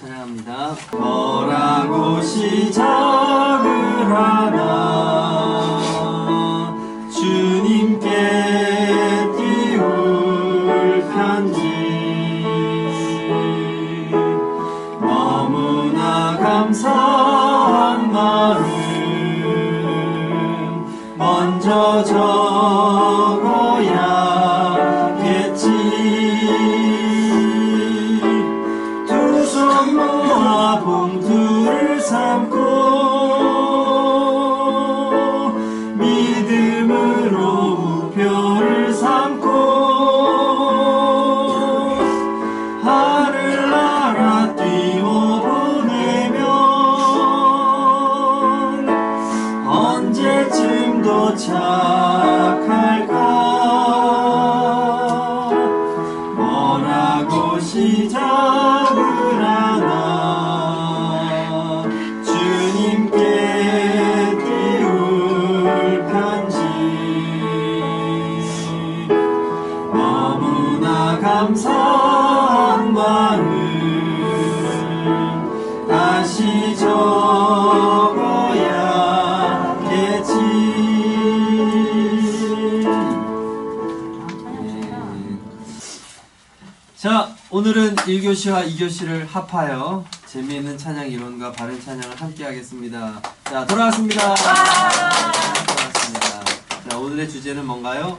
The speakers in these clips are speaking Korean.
찬양합니다. 뭐라고 시작을 하나 주님께 띄울 편지 너무나 감사한 마음 먼저 적어야겠지. 두 손 모아 봉투를 삼고 믿음으로 우표를 삼고 하늘나라 띄워보내면 언제쯤 도착할까. 뭐라고 시작을 하나 주님께 띄울 편지 너무나 감사한 마음 다시 적어야겠지. 자, 오늘은 1교시와 2교시를 합하여 재미있는 찬양 이론과 바른 찬양을 함께 하겠습니다. 자, 돌아왔습니다. 돌아왔습니다. 자, 오늘의 주제는 뭔가요?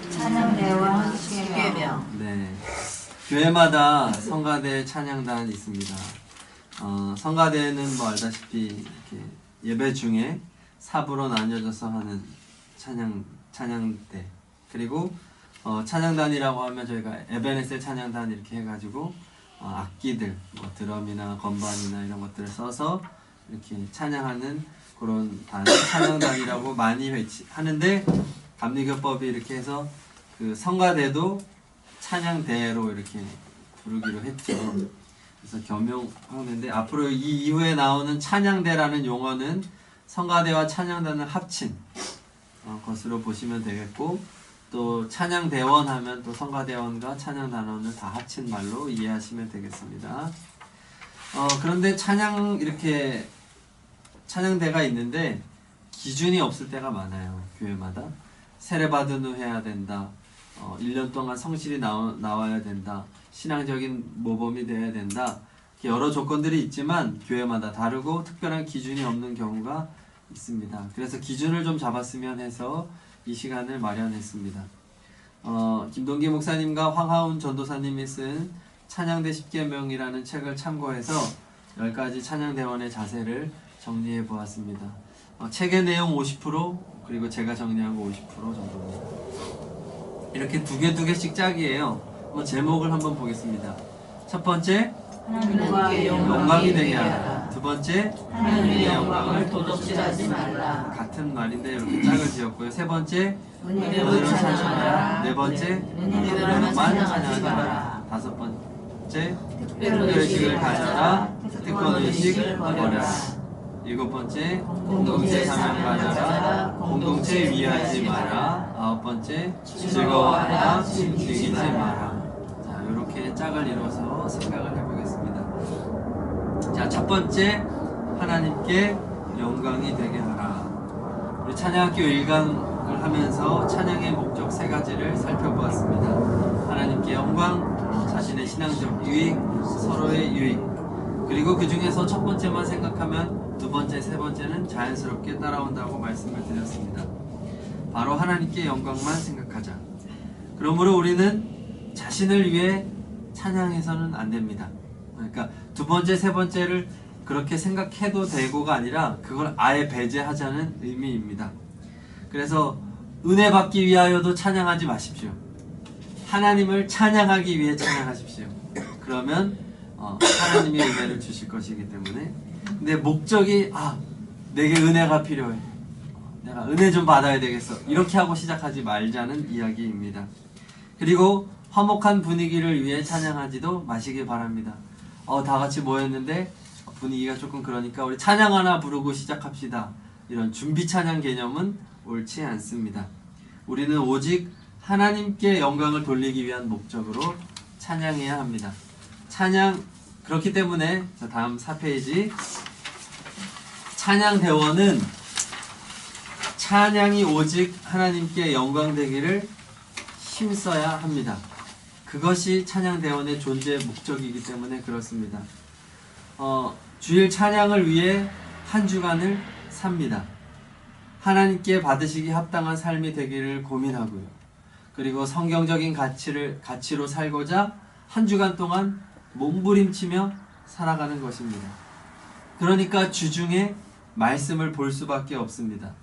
찬양대와 십계명. 네, 교회마다 성가대 찬양단이 있습니다. 성가대는 뭐 알다시피 이렇게 예배 중에 사부로 나뉘어져서 하는 찬양대, 그리고 찬양단이라고 하면 저희가 에베네셀 찬양단 이렇게 해가지고 악기들, 뭐 드럼이나 건반이나 이런 것들을 써서 이렇게 찬양하는 그런 찬양단이라고 많이 하는데, 감리교법이 이렇게 해서 그 성가대도 찬양대로 이렇게 부르기로 했죠. 그래서 겸용하는데, 앞으로 이 이후에 나오는 찬양대라는 용어는 성가대와 찬양단을 합친 것으로 보시면 되겠고, 또 찬양대원 하면 또 성가대원과 찬양단원을 다 합친 말로 이해하시면 되겠습니다. 그런데 이렇게 찬양대가 있는데 기준이 없을 때가 많아요. 교회마다 세례받은 후 해야 된다, 1년 동안 성실히 나와야 된다, 신앙적인 모범이 되어야 된다, 여러 조건들이 있지만 교회마다 다르고 특별한 기준이 없는 경우가 있습니다. 그래서 기준을 좀 잡았으면 해서 이 시간을 마련했습니다. 김동기 목사님과 황하운 전도사님이 쓴 찬양대 십계명이라는 책을 참고해서 10가지 찬양대원의 자세를 정리해 보았습니다. 책의 내용 50%, 그리고 제가 정리한 거 50% 정도입니다. 이렇게 두 개씩 짝이에요. 제목을 한번 보겠습니다. 첫 번째, 하나님과 영광이 되게 하라. 두 번째, 하나님의 영광을 도둑질하지 말라. 같은 말인데 이렇게 짝을 지었고요. 세 번째, 은혜로 찬양하라. 네 번째, 은혜로만 찬양하지 마라. 다섯 번째, 특별의식을 가져라. 특권의식을 버려라. 일곱 번째, 공동체 사명 가져라. 공동체 위하지 마라. 아홉 번째, 즐거워하라. 즐기지 마라. 자, 이렇게 짝을 이뤄서 생각을 해보겠습니다. 자, 첫 번째, 하나님께 영광이 되게 하라. 우리 찬양학교 1강을 하면서 찬양의 목적 3가지를 살펴보았습니다. 하나님께 영광, 자신의 신앙적 유익, 서로의 유익, 그리고 그 중에서 첫 번째만 생각하면 두 번째, 세 번째는 자연스럽게 따라온다고 말씀을 드렸습니다. 바로 하나님께 영광만 생각하자. 그러므로 우리는 자신을 위해 찬양해서는 안 됩니다. 그러니까 두 번째, 세 번째를 그렇게 생각해도 되고가 아니라 그걸 아예 배제하자는 의미입니다. 그래서 은혜 받기 위하여도 찬양하지 마십시오. 하나님을 찬양하기 위해 찬양하십시오. 그러면 하나님이 은혜를 주실 것이기 때문에. 근데 목적이 내게 은혜가 필요해, 내가 은혜 좀 받아야 되겠어, 이렇게 하고 시작하지 말자는 이야기입니다. 그리고 화목한 분위기를 위해 찬양하지도 마시기 바랍니다. 다 같이 모였는데 분위기가 조금 그러니까 우리 찬양 하나 부르고 시작합시다, 이런 준비 찬양 개념은 옳지 않습니다. 우리는 오직 하나님께 영광을 돌리기 위한 목적으로 찬양해야 합니다. 찬양 그렇기 때문에 자, 다음 4페이지 찬양대원은 찬양이 오직 하나님께 영광되기를 힘써야 합니다. 그것이 찬양대원의 존재 목적이기 때문에 그렇습니다. 주일 찬양을 위해 한 주간을 삽니다. 하나님께 받으시기 합당한 삶이 되기를 고민하고요. 그리고 성경적인 가치로 살고자 한 주간 동안 몸부림치며 살아가는 것입니다. 그러니까 주중에 말씀을 볼 수밖에 없습니다.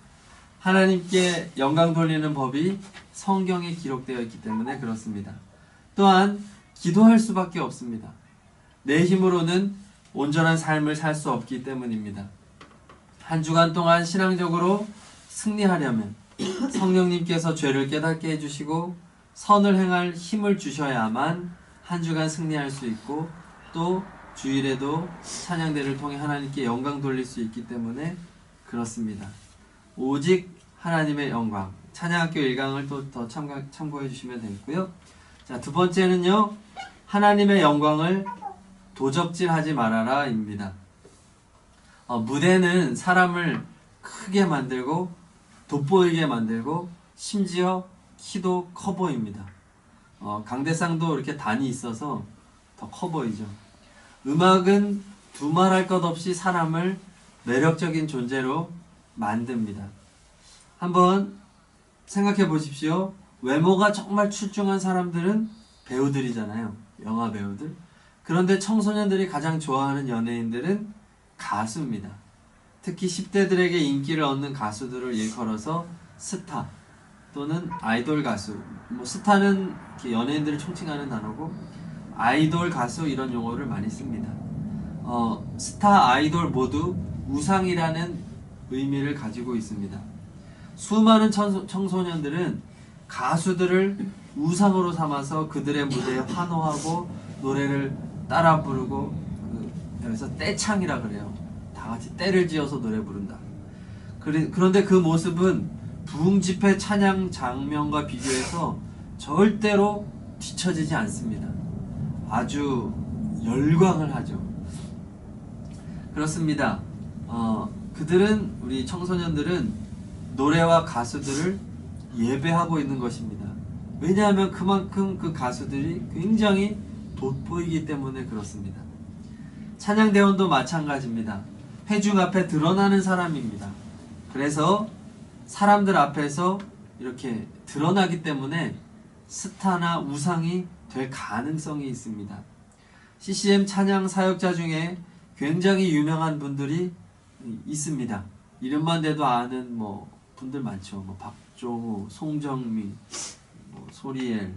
하나님께 영광 돌리는 법이 성경에 기록되어 있기 때문에 그렇습니다. 또한 기도할 수밖에 없습니다. 내 힘으로는 온전한 삶을 살 수 없기 때문입니다. 한 주간 동안 신앙적으로 승리하려면 성령님께서 죄를 깨닫게 해주시고 선을 행할 힘을 주셔야만 한 주간 승리할 수 있고 또 주일에도 찬양대를 통해 하나님께 영광 돌릴 수 있기 때문에 그렇습니다. 오직 하나님의 영광. 찬양학교 1강을 또 더 참고해 주시면 되겠고요. 자, 두 번째는요. 하나님의 영광을 도적질하지 말아라 입니다. 무대는 사람을 크게 만들고 돋보이게 만들고 심지어 키도 커 보입니다. 강대상도 이렇게 단이 있어서 더 커 보이죠. 음악은 두말할 것 없이 사람을 매력적인 존재로 만듭니다. 한번 생각해 보십시오. 외모가 정말 출중한 사람들은 배우들이잖아요. 영화 배우들. 그런데 청소년들이 가장 좋아하는 연예인들은 가수입니다. 특히 10대들에게 인기를 얻는 가수들을 일컬어서 스타 또는 아이돌 가수. 스타는 연예인들을 총칭하는 단어고 아이돌 가수 이런 용어를 많이 씁니다. 스타, 아이돌 모두 우상이라는 의미를 가지고 있습니다. 수많은 청소년들은 가수들을 우상으로 삼아서 그들의 무대에 환호하고 노래를 따라 부르고 여기서 떼창이라 그래요. 다 같이 떼를 지어서 노래 부른다. 그런데 그 모습은 부흥집회 찬양 장면과 비교해서 절대로 뒤처지지 않습니다. 아주 열광을 하죠. 그렇습니다. 그들은 우리 청소년들은 노래와 가수들을 예배하고 있는 것입니다. 왜냐하면 그만큼 그 가수들이 굉장히 돋보이기 때문에 그렇습니다. 찬양대원도 마찬가지입니다. 회중 앞에 드러나는 사람입니다. 그래서 사람들 앞에서 이렇게 드러나기 때문에 스타나 우상이 될 가능성이 있습니다. CCM 찬양 사역자 중에 굉장히 유명한 분들이 있습니다. 이름만 대도 아는 분들 많죠. 박종우, 송정미, 소리엘,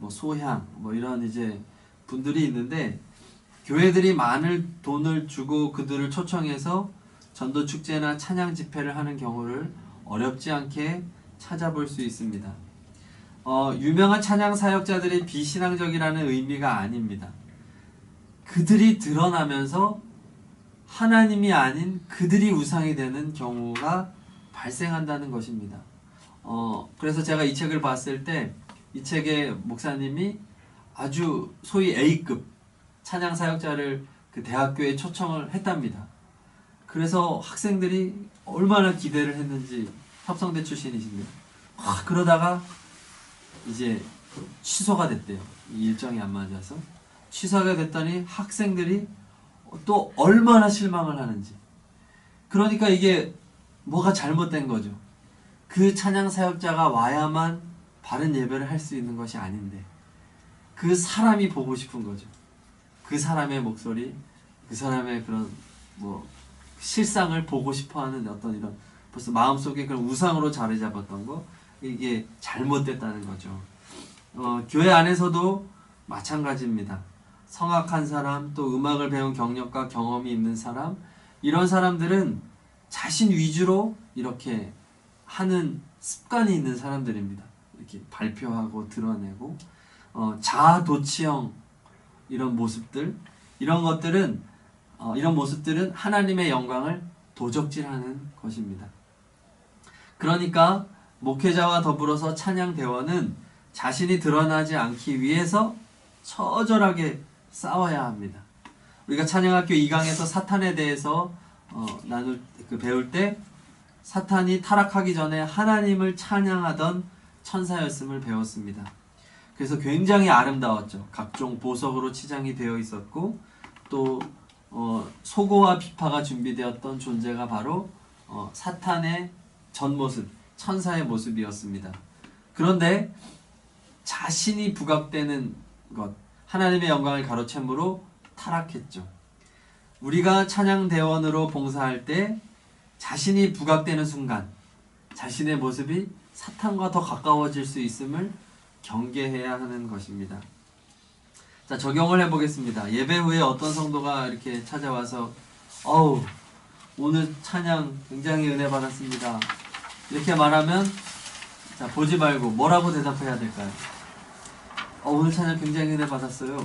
소향, 이런 이제 분들이 있는데 교회들이 많은 돈을 주고 그들을 초청해서 전도 축제나 찬양 집회를 하는 경우를 어렵지 않게 찾아볼 수 있습니다. 유명한 찬양 사역자들이 비신앙적이라는 의미가 아닙니다. 그들이 드러나면서 하나님이 아닌 그들이 우상이 되는 경우가 발생한다는 것입니다. 그래서 제가 이 책을 봤을 때 이 책의 목사님이 아주 소위 A급 찬양 사역자를 그 대학교에 초청을 했답니다. 그래서 학생들이 얼마나 기대를 했는지, 합성대 출신이신데 그러다가 이제 취소가 됐대요. 이 일정이 안 맞아서 취소가 됐더니 학생들이 또 얼마나 실망을 하는지. 그러니까 이게 뭐가 잘못된 거죠. 그 찬양 사역자가 와야만 바른 예배를 할 수 있는 것이 아닌데 그 사람이 보고 싶은 거죠. 그 사람의 목소리, 그 사람의 그런 실상을 보고 싶어하는 어떤 이런 벌써 마음속에 그런 우상으로 자리 잡았던 거, 이게 잘못됐다는 거죠. 교회 안에서도 마찬가지입니다. 성악한 사람, 또 음악을 배운 경력과 경험이 있는 사람, 이런 사람들은 자신 위주로 이렇게 하는 습관이 있는 사람들입니다. 이렇게 발표하고 드러내고 자아도취형 이런 모습들, 이런 모습들은 하나님의 영광을 도적질하는 것입니다. 그러니까 목회자와 더불어서 찬양대원은 자신이 드러나지 않기 위해서 처절하게 싸워야 합니다. 우리가 찬양학교 2강에서 사탄에 대해서 배울 때 사탄이 타락하기 전에 하나님을 찬양하던 천사였음을 배웠습니다. 그래서 굉장히 아름다웠죠. 각종 보석으로 치장이 되어 있었고 또 소고와 비파가 준비되었던 존재가 바로 사탄의 전 모습, 천사의 모습이었습니다. 그런데 자신이 부각되는 것, 하나님의 영광을 가로챈으로 타락했죠. 우리가 찬양대원으로 봉사할 때 자신이 부각되는 순간 자신의 모습이 사탄과 더 가까워질 수 있음을 경계해야 하는 것입니다. 자, 적용을 해보겠습니다. 예배 후에 어떤 성도가 이렇게 찾아와서 오늘 찬양 굉장히 은혜 받았습니다. 이렇게 말하면 자, 보지 말고 뭐라고 대답해야 될까요? 오늘 찬양 굉장히 은혜 받았어요.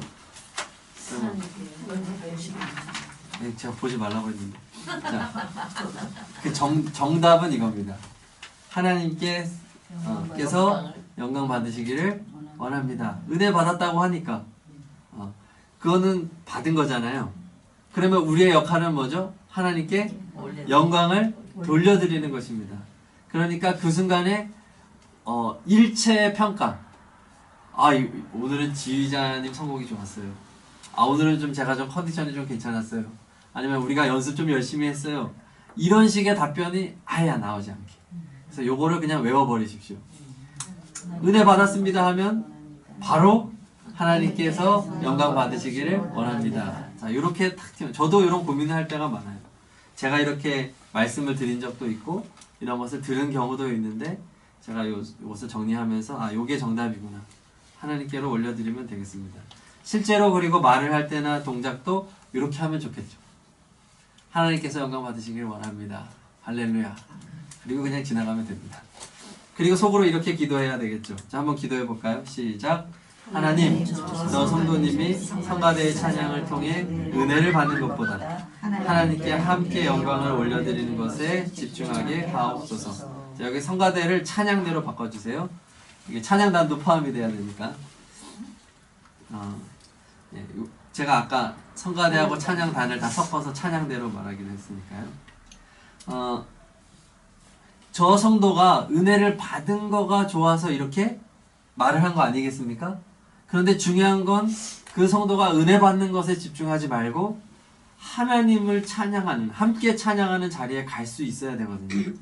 네, 제가 보지 말라고 했는데. 자, 그 정답은 이겁니다. 하나님께서 영광 받으시기를 원합니다. 은혜 받았다고 하니까 그거는 받은 거잖아요. 그러면 우리의 역할은 뭐죠? 하나님께 영광을 돌려드리는 것입니다. 그러니까 그 순간에 일체의 평가. 오늘은 지휘자님 선곡이 좋았어요. 오늘은 제가 컨디션이 좀 괜찮았어요. 아니면 우리가 연습 좀 열심히 했어요. 이런 식의 답변이 아예 나오지 않게. 그래서 요거를 그냥 외워버리십시오. 은혜 받았습니다 하면 바로 하나님께서 영광 받으시기를 원합니다. 자, 이렇게 탁 튀면 저도 이런 고민을 할 때가 많아요. 제가 이렇게 말씀을 드린 적도 있고 이런 것을 들은 경우도 있는데 제가 이것을 정리하면서 요게 정답이구나. 하나님께로 올려드리면 되겠습니다. 실제로 그리고 말을 할 때나 동작도 이렇게 하면 좋겠죠. 하나님께서 영광 받으시길 원합니다. 할렐루야. 그리고 그냥 지나가면 됩니다. 그리고 속으로 이렇게 기도해야 되겠죠. 자, 한번 기도해 볼까요? 시작. 하나님, 너 성도님이 성가대의 찬양을 통해 은혜를 받는 것보다 하나님께 함께 영광을 올려드리는 것에 집중하게 하옵소서. 자, 여기 성가대를 찬양대로 바꿔주세요. 이게 찬양단도 포함이 돼야 되니까. 제가 아까 성가대하고 찬양단을 다 섞어서 찬양대로 말하기로 했으니까요. 저 성도가 은혜를 받은 거가 좋아서 이렇게 말을 한 거 아니겠습니까? 그런데 중요한 건 그 성도가 은혜 받는 것에 집중하지 말고 하나님을 찬양하는, 함께 찬양하는 자리에 갈 수 있어야 되거든요.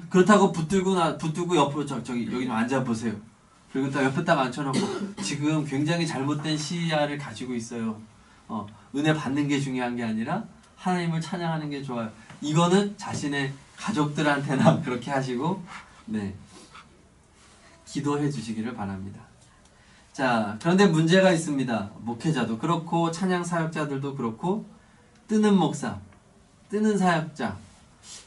그렇다고 붙들고 옆으로 여기 좀 앉아보세요. 그리고 딱 옆에 딱 앉혀놓고 지금 굉장히 잘못된 시야를 가지고 있어요. 은혜 받는 게 중요한 게 아니라 하나님을 찬양하는 게 좋아요. 이거는 자신의 가족들한테나 그렇게 하시고 기도해 주시기를 바랍니다. 자, 그런데 문제가 있습니다. 목회자도 그렇고 찬양 사역자들도 그렇고 뜨는 목사, 뜨는 사역자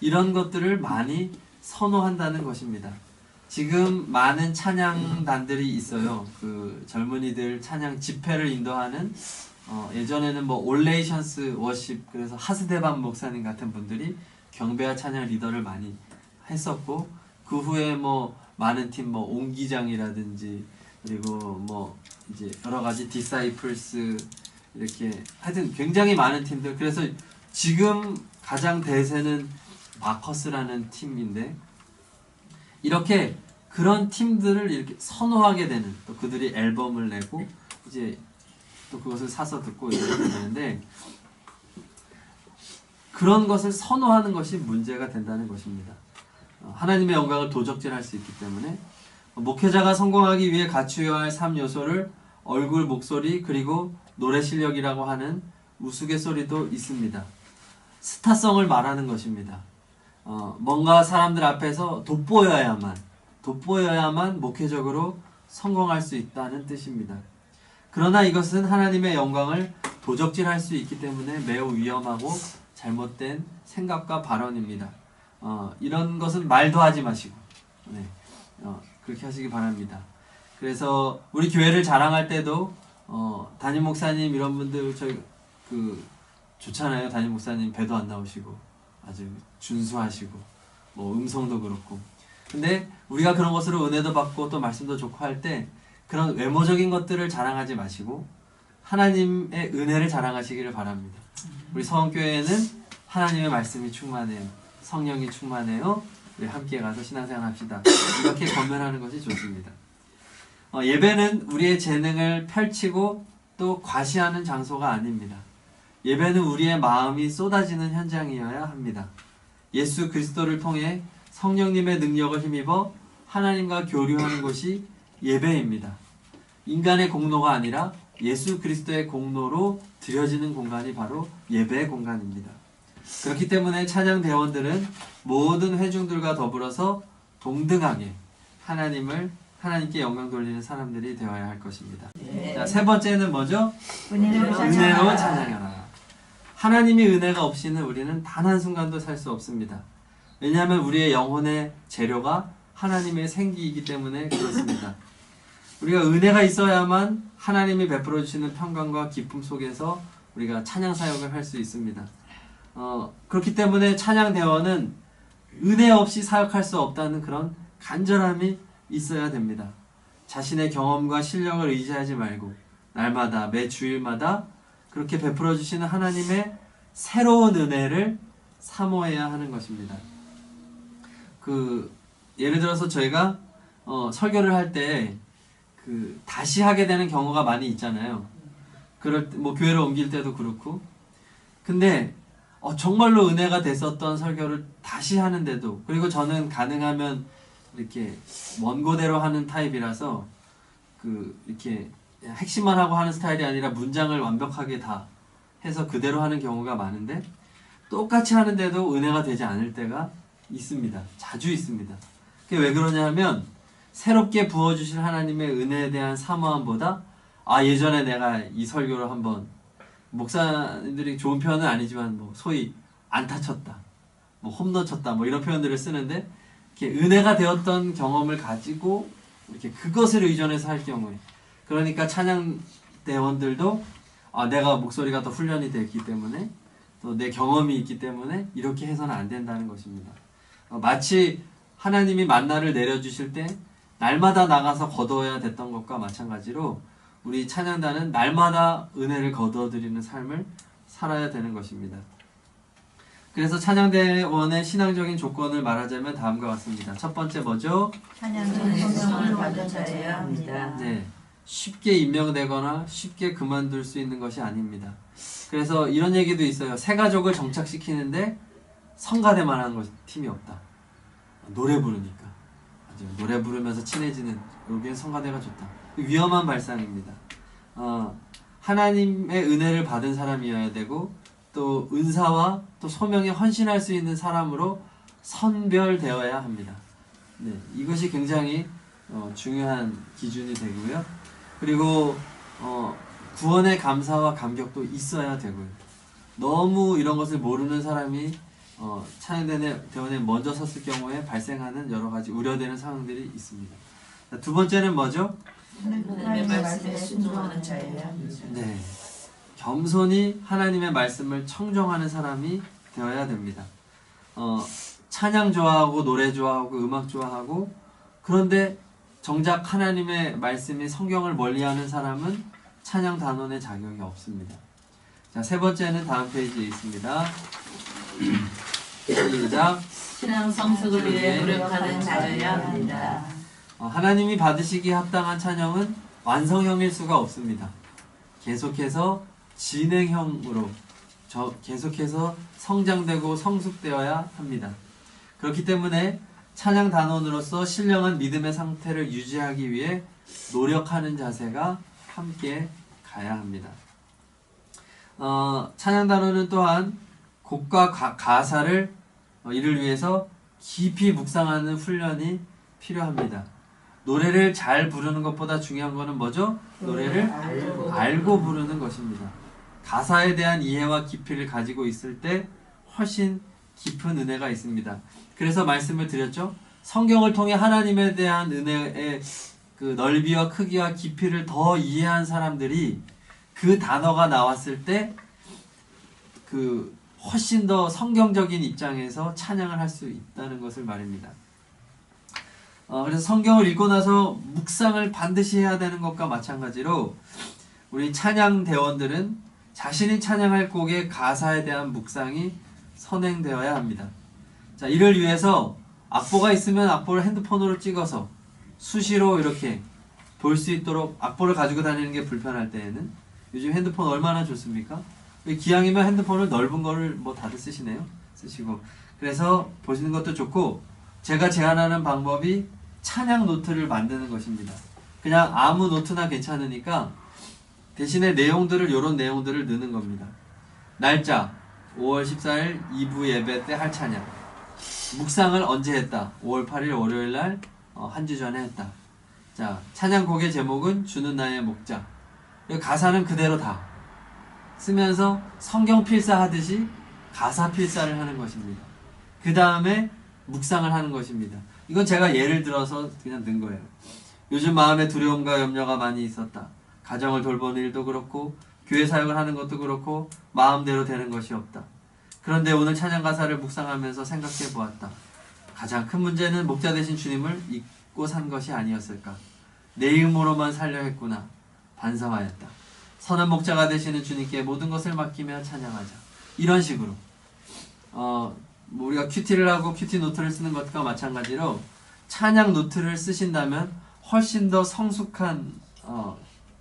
이런 것들을 많이 선호한다는 것입니다. 지금 많은 찬양단들이 있어요. 그 젊은이들 찬양 집회를 인도하는 예전에는 올레이션스 워십, 그래서 하스데반 목사님 같은 분들이 경배와 찬양 리더를 많이 했었고, 그 후에 많은 팀 옹기장이라든지 그리고 이제 여러 가지 디사이플스 이렇게 하여튼 굉장히 많은 팀들. 그래서 지금 가장 대세는 마커스라는 팀인데, 이렇게 그런 팀들을 이렇게 선호하게 되는, 또 그들이 앨범을 내고 이제 또 그것을 사서 듣고 이렇게 되는데, 그런 것을 선호하는 것이 문제가 된다는 것입니다. 하나님의 영광을 도적질할 수 있기 때문에 목회자가 성공하기 위해 갖추어야 할 3요소를 얼굴, 목소리, 그리고 노래 실력이라고 하는 우스갯소리도 있습니다. 스타성을 말하는 것입니다. 뭔가 사람들 앞에서 돋보여야만 목회적으로 성공할 수 있다는 뜻입니다. 그러나 이것은 하나님의 영광을 도적질할 수 있기 때문에 매우 위험하고 잘못된 생각과 발언입니다. 이런 것은 말도 하지 마시고 그렇게 하시기 바랍니다. 그래서 우리 교회를 자랑할 때도 담임 목사님 이런 분들 저희 좋잖아요. 담임 목사님 배도 안 나오시고 아주 준수하시고 음성도 그렇고. 근데 우리가 그런 것으로 은혜도 받고 또 말씀도 좋고 할 때 그런 외모적인 것들을 자랑하지 마시고 하나님의 은혜를 자랑하시기를 바랍니다. 우리 서원교회에는 하나님의 말씀이 충만해요. 성령이 충만해요. 우리 함께 가서 신앙생활 합시다. 이렇게 권면하는 것이 좋습니다. 예배는 우리의 재능을 펼치고 또 과시하는 장소가 아닙니다. 예배는 우리의 마음이 쏟아지는 현장이어야 합니다. 예수 그리스도를 통해 성령님의 능력을 힘입어 하나님과 교류하는 곳이 예배입니다. 인간의 공로가 아니라 예수 그리스도의 공로로 드려지는 공간이 바로 예배의 공간입니다. 그렇기 때문에 찬양대원들은 모든 회중들과 더불어서 동등하게 하나님께 영광 돌리는 사람들이 되어야 할 것입니다. 자, 세 번째는 뭐죠? 은혜로 찬양하라. 하나님의 은혜가 없이는 우리는 단 한순간도 살 수 없습니다. 왜냐하면 우리의 영혼의 재료가 하나님의 생기이기 때문에 그렇습니다. 우리가 은혜가 있어야만 하나님이 베풀어 주시는 평강과 기쁨 속에서 우리가 찬양 사역을 할 수 있습니다. 그렇기 때문에 찬양대원은 은혜 없이 사역할 수 없다는 그런 간절함이 있어야 됩니다. 자신의 경험과 실력을 의지하지 말고 날마다 매 주일마다 그렇게 베풀어 주시는 하나님의 새로운 은혜를 사모해야 하는 것입니다. 예를 들어서 저희가 설교를 할 때 다시 하게 되는 경우가 많이 있잖아요. 그럴 때 뭐 교회를 옮길 때도 그렇고. 근데 정말로 은혜가 됐었던 설교를 다시 하는데도, 그리고 저는 가능하면 이렇게 원고대로 하는 타입이라서 이렇게 핵심만 하고 하는 스타일이 아니라 문장을 완벽하게 다 해서 그대로 하는 경우가 많은데, 똑같이 하는데도 은혜가 되지 않을 때가 있습니다. 자주 있습니다. 그게 왜 그러냐면 새롭게 부어주실 하나님의 은혜에 대한 사모함보다 예전에 내가 이 설교를 한번, 목사님들이 좋은 표현은 아니지만 소위 안타 쳤다, 홈런 쳤다, 이런 표현들을 쓰는데, 이렇게 은혜가 되었던 경험을 가지고 이렇게 그것을 의존해서 할 경우에, 그러니까 찬양대원들도 내가 목소리가 더 훈련이 됐기 때문에, 또 내 경험이 있기 때문에 이렇게 해서는 안 된다는 것입니다. 마치 하나님이 만나를 내려주실 때 날마다 나가서 거두어야 됐던 것과 마찬가지로 우리 찬양단은 날마다 은혜를 거두어드리는 삶을 살아야 되는 것입니다. 그래서 찬양대원의 신앙적인 조건을 말하자면 다음과 같습니다. 첫 번째 뭐죠? 찬양은 성령을 받은 자여야 합니다. 네, 쉽게 임명되거나 쉽게 그만둘 수 있는 것이 아닙니다. 그래서 이런 얘기도 있어요. 새 가족을 정착시키는데 성가대만 하는 팀이 없다. 노래 부르니까. 맞아요. 노래 부르면서 친해지는, 여기엔 성가대가 좋다. 위험한 발상입니다. 하나님의 은혜를 받은 사람이어야 되고, 또 은사와 또 소명에 헌신할 수 있는 사람으로 선별되어야 합니다. 네, 이것이 굉장히 중요한 기준이 되고요. 그리고 구원의 감사와 감격도 있어야 되고요. 너무 이런 것을 모르는 사람이 찬양대원에 먼저 섰을 경우에 발생하는 여러 가지 우려되는 상황들이 있습니다. 자, 두 번째는 뭐죠? 하나님의 말씀에 순종하는 자여야 합니다. 네, 겸손히 하나님의 말씀을 청정하는 사람이 되어야 됩니다. 찬양 좋아하고 노래 좋아하고 음악 좋아하고, 그런데 정작 하나님의 말씀이 성경을 멀리하는 사람은 찬양 단원의 자격이 없습니다. 자, 세 번째는 다음 페이지에 있습니다. 시작. 신앙 성숙을 위해 노력하는 자여야 합니다. 하나님이 받으시기에 합당한 찬양은 완성형일 수가 없습니다. 계속해서 진행형으로 계속해서 성장되고 성숙되어야 합니다. 그렇기 때문에 찬양 단원으로서 신령한 믿음의 상태를 유지하기 위해 노력하는 자세가 함께 가야 합니다. 찬양 단원은 또한 곡과 가사를 이를 위해서 깊이 묵상하는 훈련이 필요합니다. 노래를 잘 부르는 것보다 중요한 것은 뭐죠? 노래를 알고 부르는 것입니다. 가사에 대한 이해와 깊이를 가지고 있을 때 훨씬 깊은 은혜가 있습니다. 그래서 말씀을 드렸죠. 성경을 통해 하나님에 대한 은혜의 그 넓이와 크기와 깊이를 더 이해한 사람들이 그 단어가 나왔을 때 훨씬 더 성경적인 입장에서 찬양을 할 수 있다는 것을 말입니다. 그래서 성경을 읽고 나서 묵상을 반드시 해야 되는 것과 마찬가지로 우리 찬양 대원들은 자신이 찬양할 곡의 가사에 대한 묵상이 선행되어야 합니다. 자, 이를 위해서 악보가 있으면 악보를 핸드폰으로 찍어서 수시로 이렇게 볼 수 있도록, 악보를 가지고 다니는 게 불편할 때에는 요즘 핸드폰 얼마나 좋습니까? 기왕이면 핸드폰을 넓은 거를 뭐 다들 쓰시네요. 쓰시고. 그래서 보시는 것도 좋고, 제가 제안하는 방법이 찬양 노트를 만드는 것입니다. 그냥 아무 노트나 괜찮으니까 대신에 내용들을, 이런 내용들을 넣는 겁니다. 날짜 5월 14일 2부 예배 때 할 찬양, 묵상을 언제 했다, 5월 8일 월요일날 한 주 전에 했다. 자, 찬양곡의 제목은 주는 나의 목자. 가사는 그대로 다 쓰면서 성경 필사하듯이 가사 필사를 하는 것입니다. 그 다음에 묵상을 하는 것입니다. 이건 제가 예를 들어서 그냥 넣은 거예요. 요즘 마음에 두려움과 염려가 많이 있었다. 가정을 돌보는 일도 그렇고 교회 사역을 하는 것도 그렇고 마음대로 되는 것이 없다. 그런데 오늘 찬양 가사를 묵상하면서 생각해 보았다. 가장 큰 문제는 목자 되신 주님을 잊고 산 것이 아니었을까. 내 이름으로만 살려 했구나. 반성하였다. 선한 목자가 되시는 주님께 모든 것을 맡기며 찬양하자. 이런 식으로 뭐 우리가 큐티를 하고 큐티 노트를 쓰는 것과 마찬가지로 찬양 노트를 쓰신다면 훨씬 더 성숙한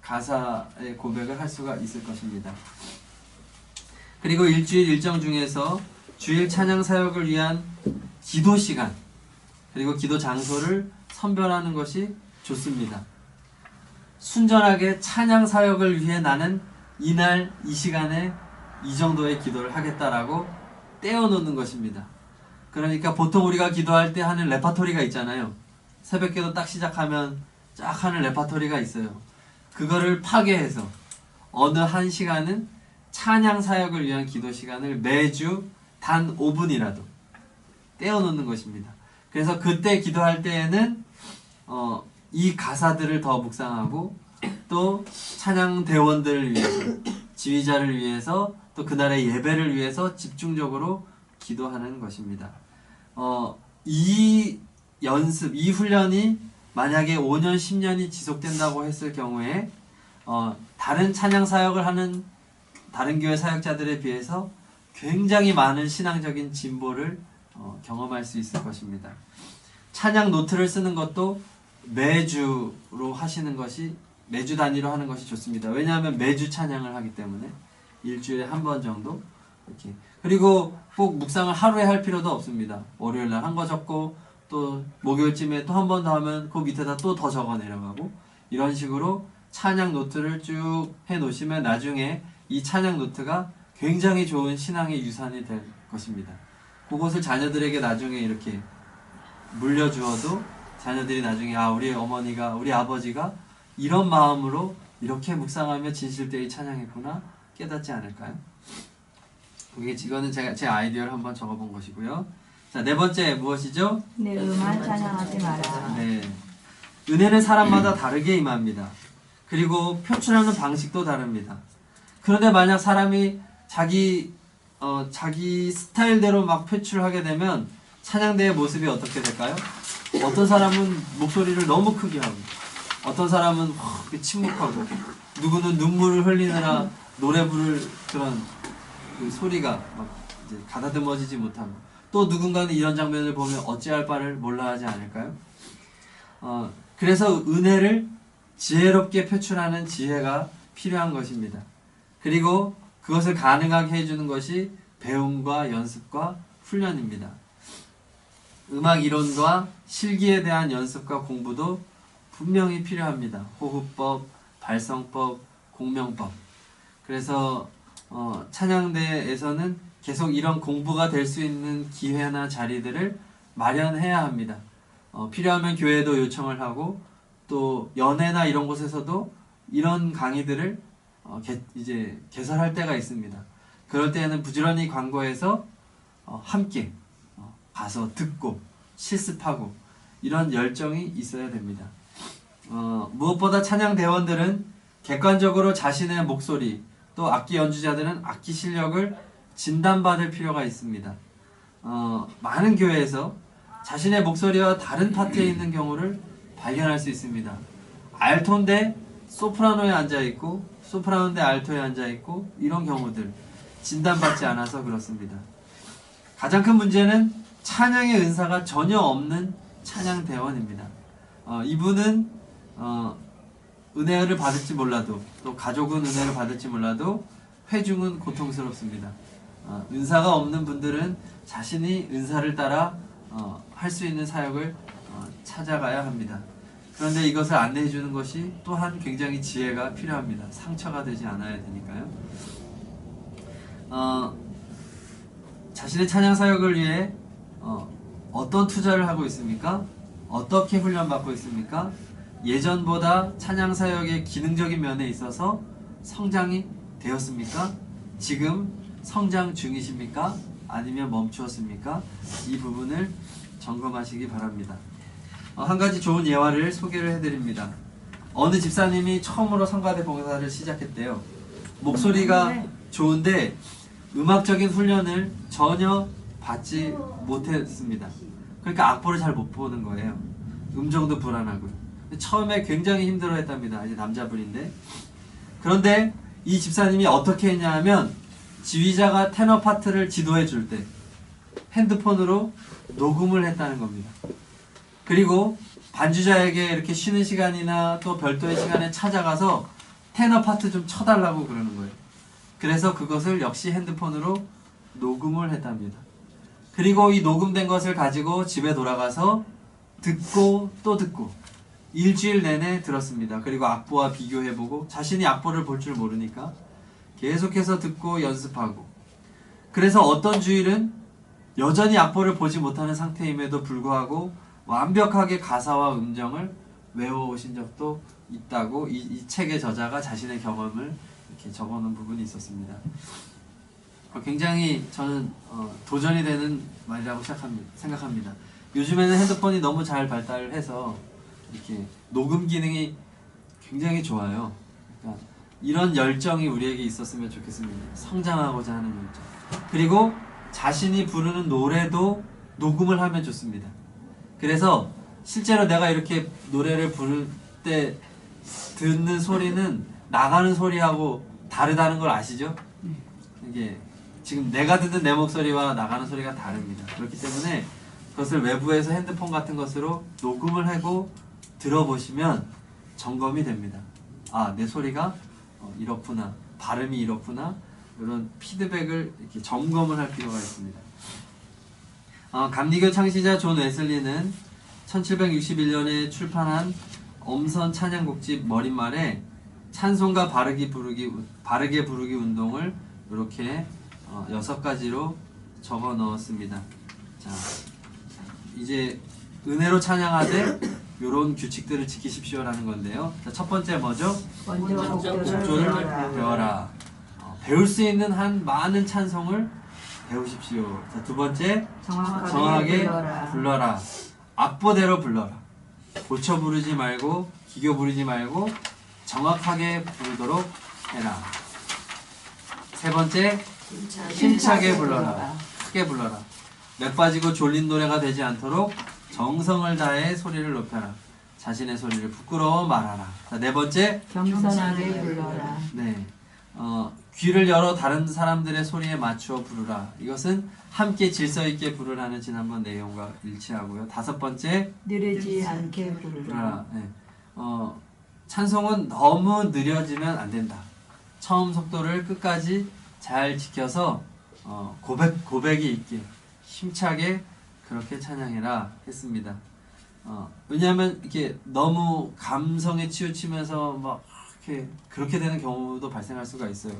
가사의 고백을 할 수가 있을 것입니다. 그리고 일주일 일정 중에서 주일 찬양 사역을 위한 기도 시간, 그리고 기도 장소를 선별하는 것이 좋습니다. 순전하게 찬양 사역을 위해 나는 이날 이 시간에 이 정도의 기도를 하겠다라고 떼어놓는 것입니다. 그러니까 보통 우리가 기도할 때 하는 레파토리가 있잖아요. 새벽기도 딱 시작하면 쫙 하는 레파토리가 있어요. 그거를 파괴해서 어느 한 시간은 찬양 사역을 위한 기도 시간을 매주 단 5분이라도 떼어놓는 것입니다. 그래서 그때 기도할 때에는 이 가사들을 더 묵상하고, 또 찬양 대원들을 위해서, 지휘자를 위해서, 또 그날의 예배를 위해서 집중적으로 기도하는 것입니다. 이 연습, 이 훈련이 만약에 5년, 10년이 지속된다고 했을 경우에 다른 찬양 사역을 하는 다른 교회 사역자들에 비해서 굉장히 많은 신앙적인 진보를 경험할 수 있을 것입니다. 찬양 노트를 쓰는 것도 매주로 하시는 것이, 매주 단위로 하는 것이 좋습니다. 왜냐하면 매주 찬양을 하기 때문에 일주일에 한 번 정도 이렇게. 그리고 꼭 묵상을 하루에 할 필요도 없습니다. 월요일날 한 거 적고 또 목요일쯤에 또 한 번 더 하면 그 밑에다 또 더 적어 내려가고, 이런 식으로 찬양 노트를 쭉 해 놓으시면 나중에 이 찬양 노트가 굉장히 좋은 신앙의 유산이 될 것입니다. 그것을 자녀들에게 나중에 이렇게 물려주어도 자녀들이 나중에 우리 어머니가, 우리 아버지가 이런 마음으로 이렇게 묵상하며 진실되이 찬양했구나 깨닫지 않을까요? 이거는 제 아이디어를 한번 적어본 것이고요. 자, 네 번째 무엇이죠? 내 음악 찬양하지 마라. 네, 은혜는 사람마다 다르게 임합니다. 그리고 표출하는 방식도 다릅니다. 그런데 만약 사람이 자기 스타일대로 막 표출하게 되면 찬양대의 모습이 어떻게 될까요? 어떤 사람은 목소리를 너무 크게 하고, 어떤 사람은 침묵하고, 누구는 눈물을 흘리느라 노래 부를 그런 그 소리가 막 이제 가다듬어지지 못하고, 또 누군가는 이런 장면을 보면 어찌할 바를 몰라 하지 않을까요? 그래서 은혜를 지혜롭게 표출하는 지혜가 필요한 것입니다. 그리고 그것을 가능하게 해주는 것이 배움과 연습과 훈련입니다. 음악 이론과 실기에 대한 연습과 공부도 분명히 필요합니다. 호흡법, 발성법, 공명법. 그래서 찬양대에서는 계속 이런 공부가 될 수 있는 기회나 자리들을 마련해야 합니다. 필요하면 교회도 요청을 하고, 또 연회나 이런 곳에서도 이런 강의들을 이제 개설할 때가 있습니다. 그럴 때에는 부지런히 광고해서 함께 가서 듣고 실습하고, 이런 열정이 있어야 됩니다. 무엇보다 찬양 대원들은 객관적으로 자신의 목소리, 또 악기 연주자들은 악기 실력을 진단받을 필요가 있습니다. 많은 교회에서 자신의 목소리와 다른 파트에 있는 경우를 발견할 수 있습니다. 알토인데 소프라노에 앉아있고 소프라노인데 알토에 앉아 있고 이런 경우들 진단받지 않아서 그렇습니다. 가장 큰 문제는 찬양의 은사가 전혀 없는 찬양 대원입니다. 이분은 은혜를 받을지 몰라도 또 가족은 은혜를 받을지 몰라도 회중은 고통스럽습니다. 은사가 없는 분들은 자신이 은사를 따라 할 수 있는 사역을 찾아가야 합니다. 그런데 이것을 안내해 주는 것이 또한 굉장히 지혜가 필요합니다. 상처가 되지 않아야 되니까요. 자신의 찬양 사역을 위해 어떤 투자를 하고 있습니까? 어떻게 훈련받고 있습니까? 예전보다 찬양 사역의 기능적인 면에 있어서 성장이 되었습니까? 지금 성장 중이십니까? 아니면 멈추었습니까? 이 부분을 점검하시기 바랍니다. 한 가지 좋은 예화를 소개를 해드립니다. 어느 집사님이 처음으로 성가대 봉사를 시작했대요. 목소리가 좋은데 음악적인 훈련을 전혀 받지 못했습니다. 그러니까 악보를 잘 못 보는 거예요. 음정도 불안하고요. 처음에 굉장히 힘들어했답니다. 이제 남자분인데. 그런데 이 집사님이 어떻게 했냐 하면 지휘자가 테너 파트를 지도해 줄 때 핸드폰으로 녹음을 했다는 겁니다. 그리고 반주자에게 이렇게 쉬는 시간이나 또 별도의 시간에 찾아가서 테너 파트 좀 쳐달라고 그러는 거예요. 그래서 그것을 역시 핸드폰으로 녹음을 했답니다. 그리고 이 녹음된 것을 가지고 집에 돌아가서 듣고 또 듣고 일주일 내내 들었습니다. 그리고 악보와 비교해보고 자신이 악보를 볼 줄 모르니까 계속해서 듣고 연습하고, 그래서 어떤 주일은 여전히 악보를 보지 못하는 상태임에도 불구하고 완벽하게 가사와 음정을 외워오신 적도 있다고 이 책의 저자가 자신의 경험을 이렇게 적어놓은 부분이 있었습니다. 굉장히 저는 도전이 되는 말이라고 생각합니다. 요즘에는 핸드폰이 너무 잘 발달해서 이렇게 녹음 기능이 굉장히 좋아요. 그러니까 이런 열정이 우리에게 있었으면 좋겠습니다. 성장하고자 하는 열정. 그리고 자신이 부르는 노래도 녹음을 하면 좋습니다. 그래서 실제로 내가 이렇게 노래를 부를 때 듣는 소리는 나가는 소리하고 다르다는 걸 아시죠? 이게 지금 내가 듣는 내 목소리와 나가는 소리가 다릅니다. 그렇기 때문에 그것을 외부에서 핸드폰 같은 것으로 녹음을 하고 들어보시면 점검이 됩니다. 아, 내 소리가 이렇구나, 발음이 이렇구나, 이런 피드백을 이렇게 점검을 할 필요가 있습니다. 감리교 창시자 존 웨슬리는 1761년에 출판한 엄선 찬양곡집 머릿말에 찬송가 바르게 부르기 운동을 이렇게 6가지로 적어 넣었습니다. 자, 이제 은혜로 찬양하되 이런 규칙들을 지키십시오라는 건데요. 자, 첫 번째 뭐죠? 먼저 곡조를 배워라. 배울 수 있는 한 많은 찬송을 배우십시오. 자, 두 번째, 정확하게 불러라. 악보대로 불러라. 고쳐 부르지 말고 기교 부르지 말고 정확하게 부르도록 해라. 세 번째, 힘차게 불러라. 크게 불러라. 몇 빠지고 졸린 노래가 되지 않도록 정성을 다해 소리를 높여라. 자신의 소리를 부끄러워 말하라. 자, 네 번째, 겸손하게 불러라. 네, 귀를 열어 다른 사람들의 소리에 맞추어 부르라. 이것은 함께 질서 있게 부르라는 지난번 내용과 일치하고요. 다섯 번째, 느리지 않게 부르라. 네. 찬송은 너무 느려지면 안 된다. 처음 속도를 끝까지 잘 지켜서 고백이 있게 힘차게 그렇게 찬양해라 했습니다. 왜냐하면 이렇게 너무 감성에 치우치면서 막 그렇게 되는 경우도 발생할 수가 있어요.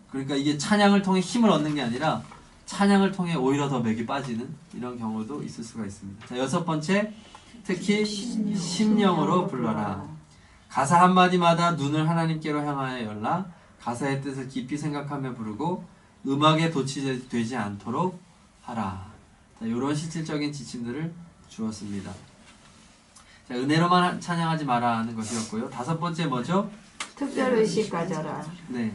그러니까 이게 찬양을 통해 힘을 얻는 게 아니라 찬양을 통해 오히려 더 맥이 빠지는 이런 경우도 있을 수가 있습니다. 자, 여섯 번째, 특히 심령으로 불러라. 가사 한마디마다 눈을 하나님께로 향하여 열라. 가사의 뜻을 깊이 생각하며 부르고 음악에 도취되지 않도록 하라. 자, 이런 실질적인 지침들을 주었습니다. 자, 은혜로만 찬양하지 마라 하는 것이었고요. 다섯 번째 뭐죠? 특별의식 가져라. 네,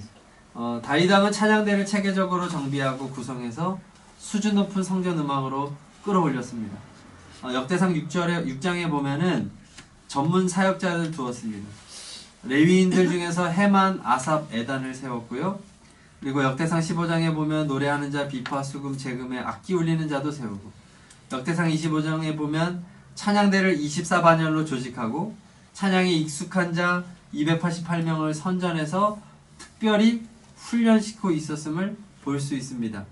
다윗왕은 찬양대를 체계적으로 정비하고 구성해서 수준 높은 성전 음악으로 끌어올렸습니다. 역대상 6장에 보면은 전문 사역자를 두었습니다. 레위인들 중에서 헤만, 아삽, 에단을 세웠고요. 그리고 역대상 15장에 보면 노래하는 자, 비파, 수금, 재금에 악기 울리는 자도 세우고, 역대상 25장에 보면 찬양대를 24반열로 조직하고 찬양에 익숙한 자 288명을 선전해서 특별히 훈련시키고 있었음을 볼 수 있습니다.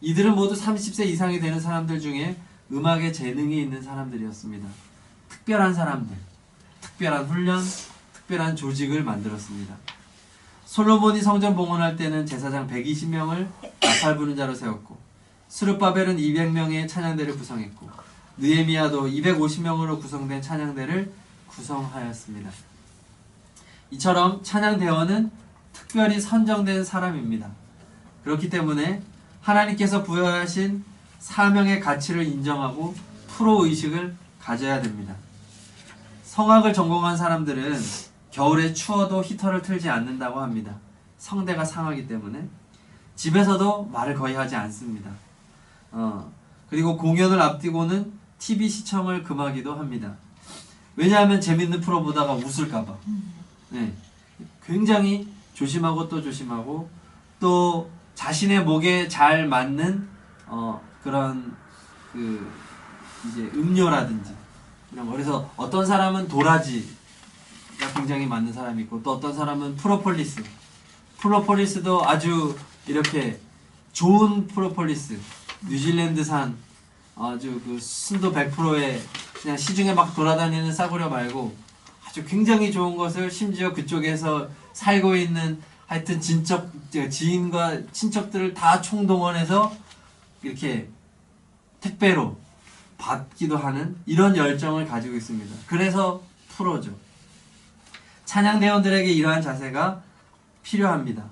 이들은 모두 30세 이상이 되는 사람들 중에 음악에 재능이 있는 사람들이었습니다. 특별한 사람들, 특별한 훈련, 특별한 조직을 만들었습니다. 솔로몬이 성전 봉헌할 때는 제사장 120명을 나팔 부는 자로 세웠고, 스룹바벨은 200명의 찬양대를 구성했고, 느헤미야도 250명으로 구성된 찬양대를 구성하였습니다. 이처럼 찬양대원은 특별히 선정된 사람입니다. 그렇기 때문에 하나님께서 부여하신 사명의 가치를 인정하고 프로의식을 가져야 됩니다. 성악을 전공한 사람들은 겨울에 추워도 히터를 틀지 않는다고 합니다. 성대가 상하기 때문에. 집에서도 말을 거의 하지 않습니다. 그리고 공연을 앞두고는 TV 시청을 금하기도 합니다. 왜냐하면 재밌는 프로 보다가 웃을까봐. 네. 굉장히 조심하고 또 조심하고, 또 자신의 목에 잘 맞는 그런 그 이제 음료라든지 이런 거. 그래서 어떤 사람은 도라지가 굉장히 맞는 사람이 있고, 또 어떤 사람은 프로폴리스도 아주 이렇게 좋은 프로폴리스, 뉴질랜드산 아주 그 순도 100%의 그냥 시중에 막 돌아다니는 싸구려 말고 아주 굉장히 좋은 것을, 심지어 그쪽에서 살고 있는 하여튼 지인과 친척들을 다 총동원해서 이렇게 택배로 받기도 하는 이런 열정을 가지고 있습니다. 그래서 프로죠. 찬양대원들에게 이러한 자세가 필요합니다.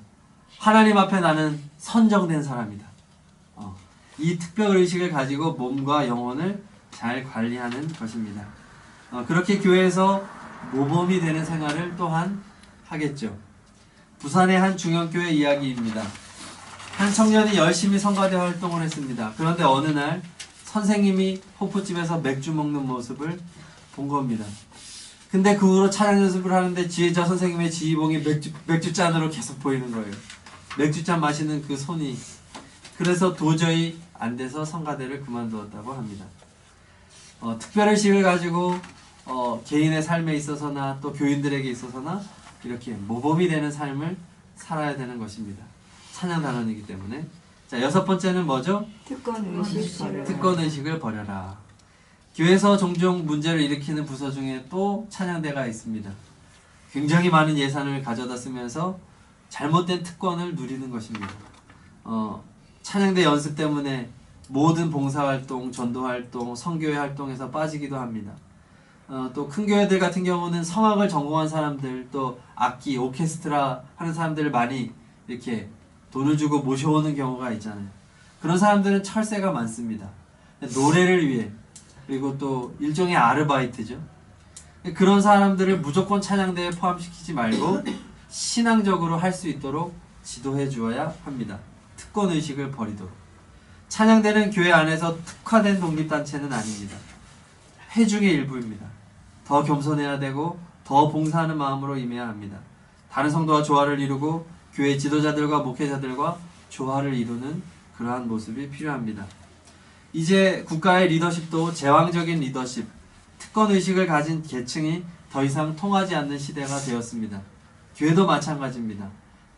하나님 앞에 나는 선정된 사람이다. 이 특별의식을 가지고 몸과 영혼을 잘 관리하는 것입니다. 그렇게 교회에서 모범이 되는 생활을 또한 하겠죠. 부산의 한 중형교회 이야기입니다. 한 청년이 열심히 성가대 활동을 했습니다. 그런데 어느 날 선생님이 호프집에서 맥주 먹는 모습을 본 겁니다. 근데 그 후로 찬양 연습을 하는데 지혜자 선생님의 지휘봉이 맥주잔으로 계속 보이는 거예요. 맥주잔 마시는 그 손이. 그래서 도저히 안 돼서 성가대를 그만두었다고 합니다. 특별의식을 가지고 개인의 삶에 있어서나 또 교인들에게 있어서나 이렇게 모범이 되는 삶을 살아야 되는 것입니다. 찬양 단원이기 때문에. 자, 6번째는 뭐죠? 특권의식을 버려라. 교회에서 종종 문제를 일으키는 부서 중에 또 찬양대가 있습니다. 굉장히 많은 예산을 가져다 쓰면서 잘못된 특권을 누리는 것입니다. 찬양대 연습 때문에 모든 봉사활동, 전도활동, 선교회 활동에서 빠지기도 합니다. 또 큰 교회들 같은 경우는 성악을 전공한 사람들, 또 악기, 오케스트라 하는 사람들을 많이 이렇게 돈을 주고 모셔오는 경우가 있잖아요. 그런 사람들은 철새가 많습니다. 노래를 위해, 그리고 또 일종의 아르바이트죠. 그런 사람들을 무조건 찬양대에 포함시키지 말고 신앙적으로 할 수 있도록 지도해 주어야 합니다. 특권의식을 버리도록. 찬양대는 교회 안에서 특화된 독립단체는 아닙니다. 회중의 일부입니다. 더 겸손해야 되고 더 봉사하는 마음으로 임해야 합니다. 다른 성도와 조화를 이루고 교회 지도자들과 목회자들과 조화를 이루는 그러한 모습이 필요합니다. 이제 국가의 리더십도 제왕적인 리더십, 특권의식을 가진 계층이 더 이상 통하지 않는 시대가 되었습니다. 교회도 마찬가지입니다.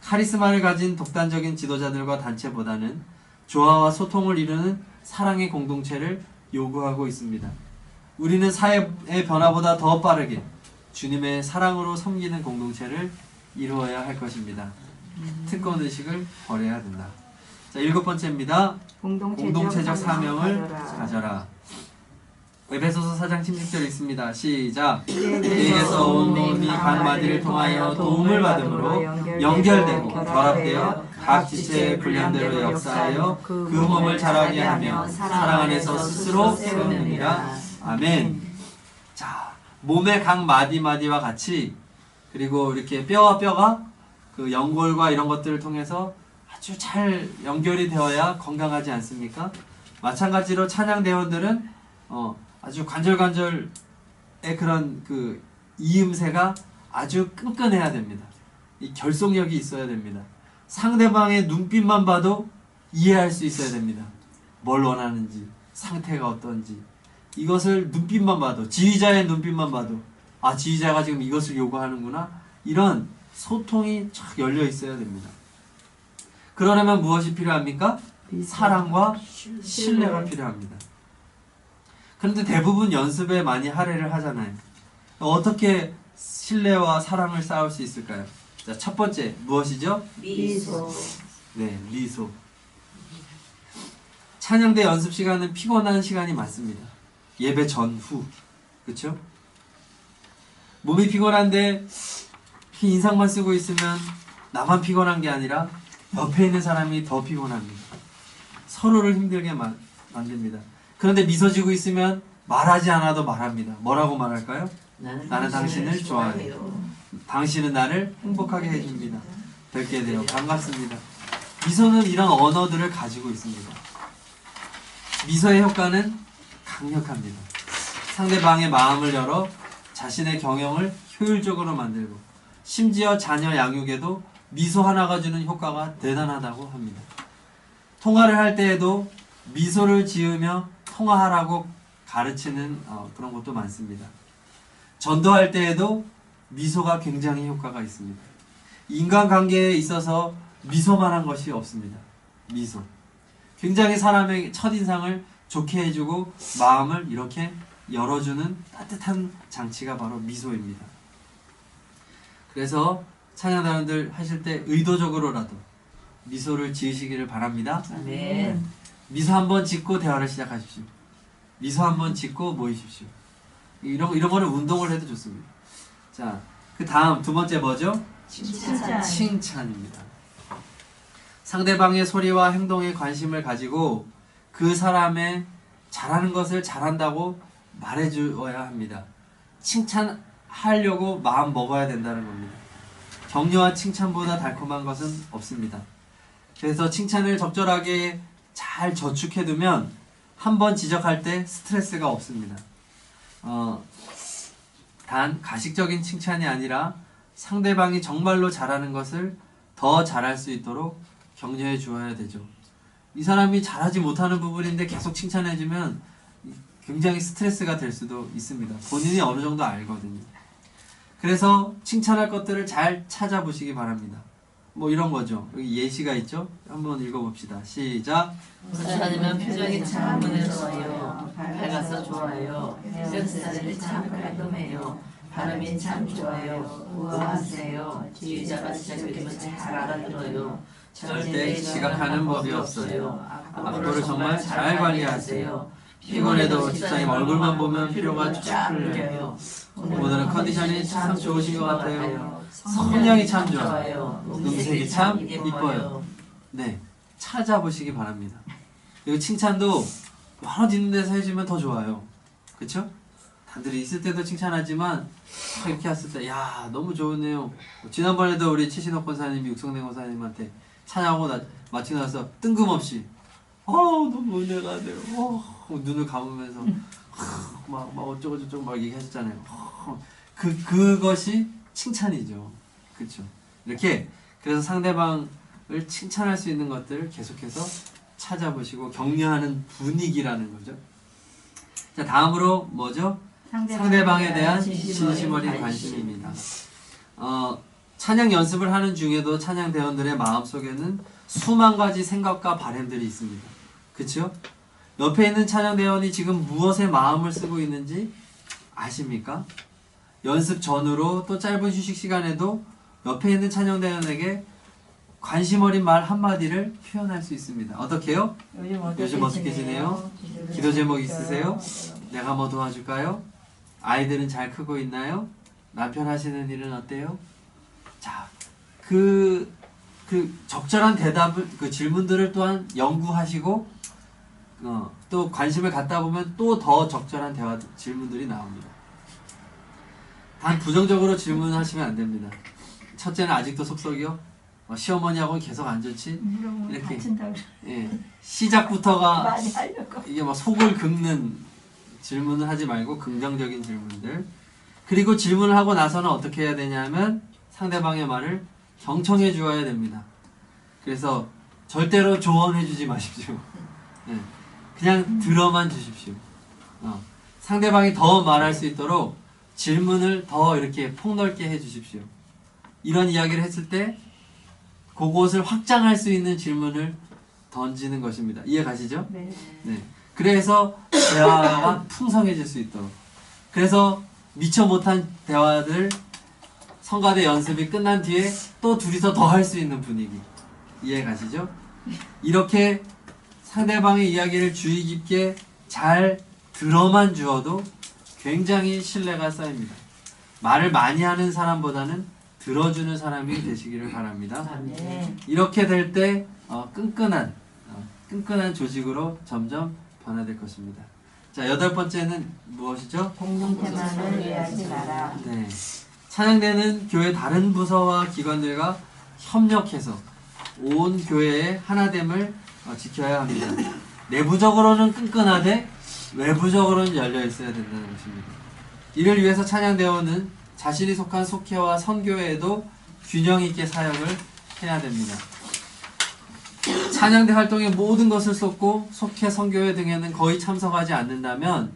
카리스마를 가진 독단적인 지도자들과 단체보다는 조화와 소통을 이루는 사랑의 공동체를 요구하고 있습니다. 우리는 사회의 변화보다 더 빠르게 주님의 사랑으로 섬기는 공동체를 이루어야 할 것입니다. 특권의식을 버려야 된다. 자, 7번째입니다. 공동체적 사명을 가져라. 에베소서 4장 16절 있습니다. 시작. 에게서 온 몸이 각 마디를 통하여 도움을 받음으로 연결되고 결합되어 각 지체의 분량대로 역사하여 그 몸을 자라게 하며 사랑 안에서 스스로 세우느니라. 아멘. 자, 몸의 각 마디마디와 같이, 그리고 이렇게 뼈와 뼈가 그 연골과 이런 것들을 통해서 아주 잘 연결이 되어야 건강하지 않습니까? 마찬가지로 찬양대원들은 아주 관절관절의 그런 그 이음새가 아주 끈끈해야 됩니다. 이 결속력이 있어야 됩니다. 상대방의 눈빛만 봐도 이해할 수 있어야 됩니다. 뭘 원하는지, 상태가 어떤지. 이것을 눈빛만 봐도, 지휘자의 눈빛만 봐도, 아, 지휘자가 지금 이것을 요구하는구나. 이런 소통이 쫙 열려 있어야 됩니다. 그러려면 무엇이 필요합니까? 사랑과 신뢰가 필요합니다. 그런데 대부분 연습에 많이 할애를 하잖아요. 어떻게 신뢰와 사랑을 쌓을 수 있을까요? 자, 첫 번째 무엇이죠? 미소. 네, 미소. 찬양대 연습 시간은 피곤한 시간이 많습니다. 예배 전후, 그렇죠? 몸이 피곤한데 인상만 쓰고 있으면 나만 피곤한 게 아니라 옆에 있는 사람이 더 피곤합니다. 서로를 힘들게 만듭니다. 그런데 미소 지고 있으면 말하지 않아도 말합니다. 뭐라고 말할까요? 나는 당신을 좋아해요. 당신은 나를 행복하게 해줍니다. 뵙게 되어 반갑습니다. 미소는 이런 언어들을 가지고 있습니다. 미소의 효과는 강력합니다. 상대방의 마음을 열어 자신의 경영을 효율적으로 만들고 심지어 자녀 양육에도 미소 하나가 주는 효과가 대단하다고 합니다. 통화를 할 때에도 미소를 지으며 통화하라고 가르치는 그런 것도 많습니다. 전도할 때에도 미소가 굉장히 효과가 있습니다. 인간관계에 있어서 미소만한 것이 없습니다. 미소. 굉장히 사람의 첫인상을 좋게 해주고 마음을 이렇게 열어주는 따뜻한 장치가 바로 미소입니다. 그래서 찬양단원들 하실 때 의도적으로라도 미소를 지으시기를 바랍니다. 아멘. 미소 한번 짓고 대화를 시작하십시오. 미소 한번 짓고 모이십시오. 이런 거는 운동을 해도 좋습니다. 자, 그 다음 두 번째 뭐죠? 칭찬. 칭찬입니다. 상대방의 소리와 행동에 관심을 가지고 그 사람의 잘하는 것을 잘한다고 말해주어야 합니다. 칭찬하려고 마음 먹어야 된다는 겁니다. 격려와 칭찬보다 달콤한 것은 없습니다. 그래서 칭찬을 적절하게 잘 저축해두면 한번 지적할 때 스트레스가 없습니다. 단 가식적인 칭찬이 아니라 상대방이 정말로 잘하는 것을 더 잘할 수 있도록 격려해 주어야 되죠. 이 사람이 잘하지 못하는 부분인데 계속 칭찬해주면 굉장히 스트레스가 될 수도 있습니다. 본인이 어느 정도 알거든요. 그래서 칭찬할 것들을 잘 찾아보시기 바랍니다. 뭐 이런 거죠. 여기 예시가 있죠? 한번 읽어봅시다. 시작. 찾으면 표정이 참 은혜로워요. 밝아서 좋아요. 센스들이 참 깔끔해요. 발음이 참 좋아요. 우아하세요. 지휘자가 시작되면 잘 알아들어요. 절대 지각하는 법이 없어요. 앞으로 정말 잘 관리하세요. 피곤해도 집사님 얼굴만 보면 피로가 쫙 풀려요. 오늘은 컨디션이 참 좋으신 것 같아요. 성량이 참 좋아요. 음색이 참 이뻐요. 네, 찾아보시기 바랍니다. 그리고 칭찬도 여러 있는 데서 해주면 더 좋아요. 그쵸? 단둘이 있을 때도 칭찬하지만 이렇게 했을 때 야 너무 좋으네요. 지난번에도 우리 최신옥 권사님이 육성대 권사님한테 찬양하고 마치고 나서 뜬금없이 너무 은혜가 돼요. 눈을 감으면서 막 어쩌고 저쩌고 막 얘기하셨잖아요. 그것이 칭찬이죠. 그렇죠? 이렇게 그래서 상대방을 칭찬할 수 있는 것들을 계속해서 찾아보시고 격려하는 분위기라는 거죠. 자, 다음으로 뭐죠? 상대방에 대한 진심 어린 관심입니다. 찬양 연습을 하는 중에도 찬양 대원들의 마음속에는 수만 가지 생각과 바람들이 있습니다. 그렇죠? 옆에 있는 찬양 대원이 지금 무엇에 마음을 쓰고 있는지 아십니까? 연습 전후로 또 짧은 휴식 시간에도 옆에 있는 찬양 대원에게 관심 어린 말 한마디를 표현할 수 있습니다. 어떻게요? 요즘 어떻게 지내요? 기도 제목 있으세요? 내가 뭐 도와줄까요? 아이들은 잘 크고 있나요? 남편 하시는 일은 어때요? 자, 그 적절한 대답을, 그 질문들을 또한 연구하시고, 또 관심을 갖다 보면 또 더 적절한 질문들이 나옵니다. 단 부정적으로 질문하시면 안 됩니다. 첫째는 아직도 속썩이요? 시어머니하고는 계속 안 좋지? 이렇게 시작부터가 이게 막 속을 긁는 질문을 하지 말고 긍정적인 질문들. 그리고 질문을 하고 나서는 어떻게 해야 되냐면 상대방의 말을 경청해 주어야 됩니다. 그래서 절대로 조언해 주지 마십시오. 네. 그냥 들어만 주십시오. 상대방이 더 말할 수 있도록 질문을 더 이렇게 폭넓게 해 주십시오. 이런 이야기를 했을 때 그곳을 확장할 수 있는 질문을 던지는 것입니다. 이해 가시죠? 네. 네. 그래서 대화가 풍성해질 수 있도록. 그래서 미처 못한 대화들 성가대 연습이 끝난 뒤에 또 둘이서 더 할 수 있는 분위기. 이해 가시죠? 이렇게 상대방의 이야기를 주의 깊게 잘 들어만 주어도 굉장히 신뢰가 쌓입니다. 말을 많이 하는 사람보다는 들어주는 사람이 되시기를 바랍니다. 아멘. 이렇게 될 때 끈끈한 조직으로 점점 변화될 것입니다. 자, 8번째는 무엇이죠? 공동체만을 위하지 마라. 네. 찬양대는 교회 다른 부서와 기관들과 협력해서 온 교회의 하나됨을 지켜야 합니다. 내부적으로는 끈끈하되 외부적으로는 열려 있어야 된다는 것입니다. 이를 위해서 찬양대원은 자신이 속한 속회와 선교회에도 균형 있게 사역을 해야 됩니다. 찬양대 활동에 모든 것을 쏟고 속회, 선교회 등에는 거의 참석하지 않는다면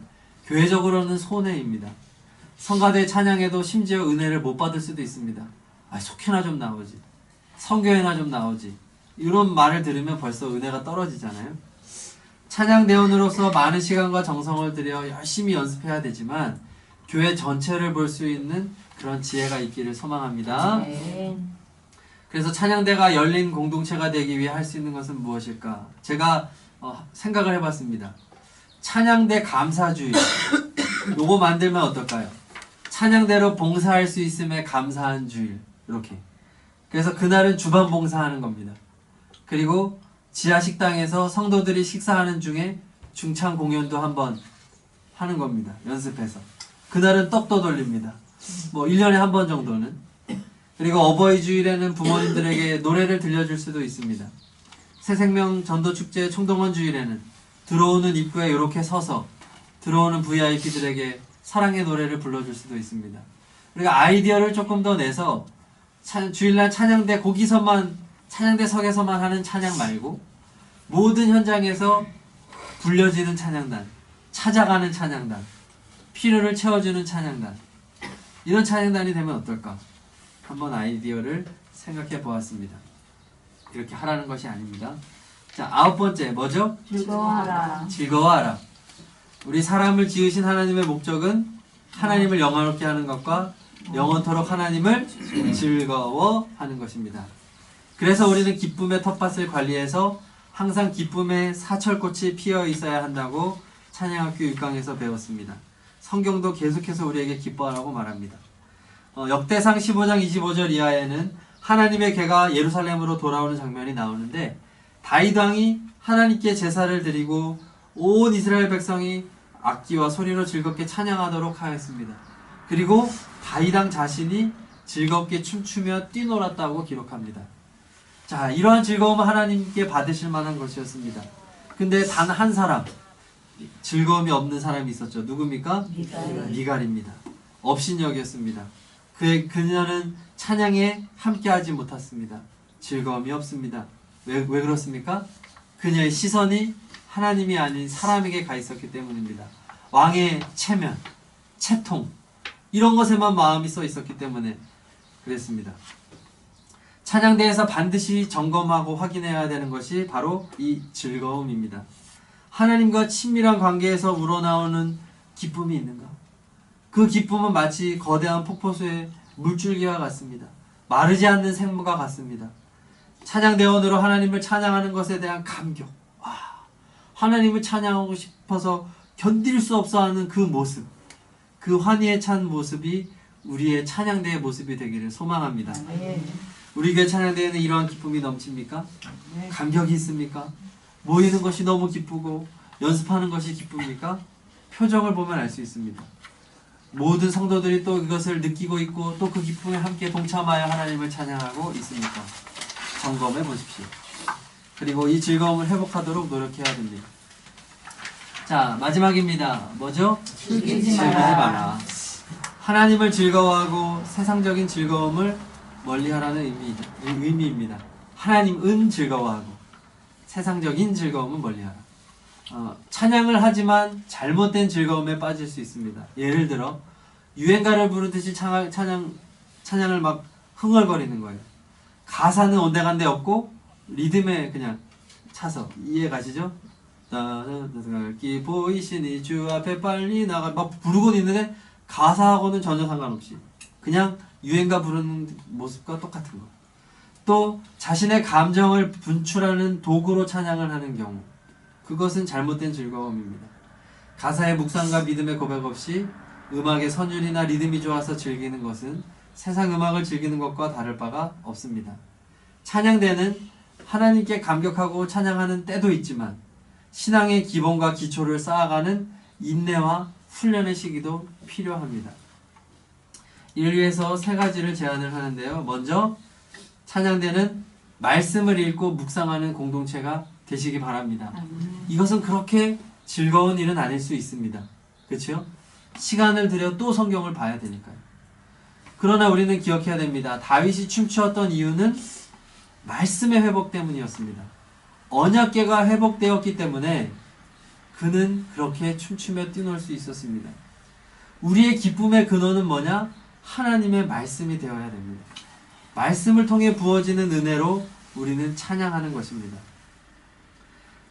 교회적으로는 손해입니다. 성가대 찬양에도 심지어 은혜를 못 받을 수도 있습니다. 속회나 좀 나오지, 선교회나 좀 나오지, 이런 말을 들으면 벌써 은혜가 떨어지잖아요. 찬양대원으로서 많은 시간과 정성을 들여 열심히 연습해야 되지만 교회 전체를 볼 수 있는 그런 지혜가 있기를 소망합니다. 네. 그래서 찬양대가 열린 공동체가 되기 위해 할 수 있는 것은 무엇일까? 제가 생각을 해봤습니다. 찬양대 감사주일 요거 만들면 어떨까요? 찬양대로 봉사할 수 있음에 감사한 주일, 이렇게. 그래서 그날은 주반 봉사하는 겁니다. 그리고 지하 식당에서 성도들이 식사하는 중에 중창 공연도 한번 하는 겁니다. 연습해서. 그날은 떡도 돌립니다. 뭐 1년에 한 번 정도는. 그리고 어버이 주일에는 부모님들에게 노래를 들려줄 수도 있습니다. 새생명 전도축제 총동원 주일에는 들어오는 입구에 이렇게 서서 들어오는 VIP들에게 사랑의 노래를 불러줄 수도 있습니다. 우리가 아이디어를 조금 더 내서 주일날 찬양대 거기서만, 찬양대석에서만 하는 찬양 말고 모든 현장에서 불려지는 찬양단, 찾아가는 찬양단, 필요를 채워주는 찬양단, 이런 찬양단이 되면 어떨까? 한번 아이디어를 생각해 보았습니다. 이렇게 하라는 것이 아닙니다. 자, 9번째 뭐죠? 즐거워하라. 즐거워하라. 우리 사람을 지으신 하나님의 목적은 하나님을 영화롭게 하는 것과 영원토록 하나님을 즐거워하는 것입니다. 그래서 우리는 기쁨의 텃밭을 관리해서 항상 기쁨의 사철꽃이 피어 있어야 한다고 찬양학교 6강에서 배웠습니다. 성경도 계속해서 우리에게 기뻐하라고 말합니다. 역대상 15장 25절 이하에는 하나님의 개가 예루살렘으로 돌아오는 장면이 나오는데 다윗 왕이 하나님께 제사를 드리고 온 이스라엘 백성이 악기와 소리로 즐겁게 찬양하도록 하였습니다. 그리고 다윗 왕 자신이 즐겁게 춤추며 뛰놀았다고 기록합니다. 자, 이러한 즐거움은 하나님께 받으실 만한 것이었습니다. 근데 단 한 사람, 즐거움이 없는 사람이 있었죠. 누굽니까? 미갈입니다. 업신여겼습니다. 그녀는 찬양에 함께하지 못했습니다. 즐거움이 없습니다. 왜 그렇습니까? 그녀의 시선이 하나님이 아닌 사람에게 가 있었기 때문입니다. 왕의 체면, 채통, 이런 것에만 마음이 써 있었기 때문에 그랬습니다. 찬양대에서 반드시 점검하고 확인해야 되는 것이 바로 이 즐거움입니다. 하나님과 친밀한 관계에서 우러나오는 기쁨이 있는가? 그 기쁨은 마치 거대한 폭포수의 물줄기와 같습니다. 마르지 않는 생물과 같습니다. 찬양대원으로 하나님을 찬양하는 것에 대한 감격, 하나님을 찬양하고 싶어서 견딜 수 없어 하는 그 모습, 그 환희에 찬 모습이 우리의 찬양대의 모습이 되기를 소망합니다. 우리 교회 찬양대에는 이러한 기쁨이 넘칩니까? 감격이 있습니까? 모이는 것이 너무 기쁘고 연습하는 것이 기쁩니까? 표정을 보면 알 수 있습니다. 모든 성도들이 또 이것을 느끼고 있고 또 그 기쁨에 함께 동참하여 하나님을 찬양하고 있습니까? 점검해 보십시오. 그리고 이 즐거움을 회복하도록 노력해야 됩니다. 자, 마지막입니다. 뭐죠? 즐기지 마라. 하나님을 즐거워하고 세상적인 즐거움을 멀리하라는 의미입니다. 하나님은 즐거워하고 세상적인 찬양은 멀리하라. 찬양을 하지만 잘못된 즐거움에 빠질 수 있습니다. 예를 들어 유행가를 부르듯이 찬양을 막 흥얼거리는 거예요. 가사는 온데간데 없고 리듬에 그냥 차서, 이해 가시죠? 나기 보이시니 주 앞에 빨리 나가 막 부르고 있는데 가사하고는 전혀 상관없이 그냥 유행가 부르는 모습과 똑같은 거. 또 자신의 감정을 분출하는 도구로 찬양을 하는 경우, 그것은 잘못된 즐거움입니다. 가사의 묵상과 믿음의 고백 없이 음악의 선율이나 리듬이 좋아서 즐기는 것은 세상 음악을 즐기는 것과 다를 바가 없습니다. 찬양대는 하나님께 감격하고 찬양하는 때도 있지만 신앙의 기본과 기초를 쌓아가는 인내와 훈련의 시기도 필요합니다. 이를 위해서 세 가지를 제안을 하는데요. 먼저 찬양대는 말씀을 읽고 묵상하는 공동체가 되시기 바랍니다. 이것은 그렇게 즐거운 일은 아닐 수 있습니다. 그렇죠? 시간을 들여 또 성경을 봐야 되니까요. 그러나 우리는 기억해야 됩니다. 다윗이 춤추었던 이유는 말씀의 회복 때문이었습니다. 언약궤가 회복되었기 때문에 그는 그렇게 춤추며 뛰놀 수 있었습니다. 우리의 기쁨의 근원은 뭐냐? 하나님의 말씀이 되어야 됩니다. 말씀을 통해 부어지는 은혜로 우리는 찬양하는 것입니다.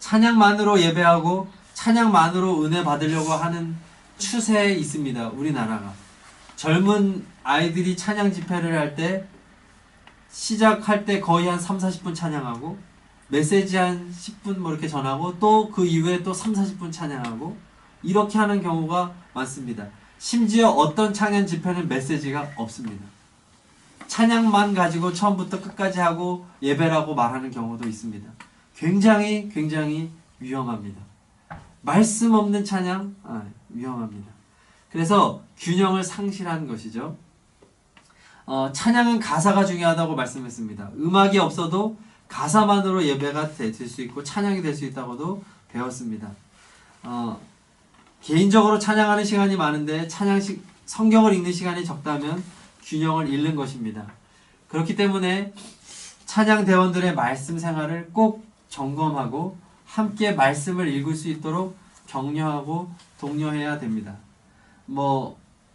찬양만으로 예배하고 찬양만으로 은혜 받으려고 하는 추세에 있습니다. 우리나라가. 젊은 아이들이 찬양 집회를 할 때 시작할 때 거의 한 3, 40분 찬양하고 메시지 한 10분 뭐 이렇게 전하고 또 그 이후에 또 3, 40분 찬양하고 이렇게 하는 경우가 많습니다. 심지어 어떤 찬양 집회는 메시지가 없습니다. 찬양만 가지고 처음부터 끝까지 하고 예배라고 말하는 경우도 있습니다. 굉장히 위험합니다. 말씀 없는 찬양 위험합니다. 그래서 균형을 상실한 것이죠. 찬양은 가사가 중요하다고 말씀했습니다. 음악이 없어도 가사만으로 예배가 될 수 있고 찬양이 될 수 있다고도 배웠습니다. 개인적으로 찬양하는 시간이 많은데 성경을 읽는 시간이 적다면 균형을 잃는 것입니다. 그렇기 때문에 찬양 대원들의 말씀 생활을 꼭 점검하고 함께 말씀을 읽을 수 있도록 격려하고 독려해야 됩니다.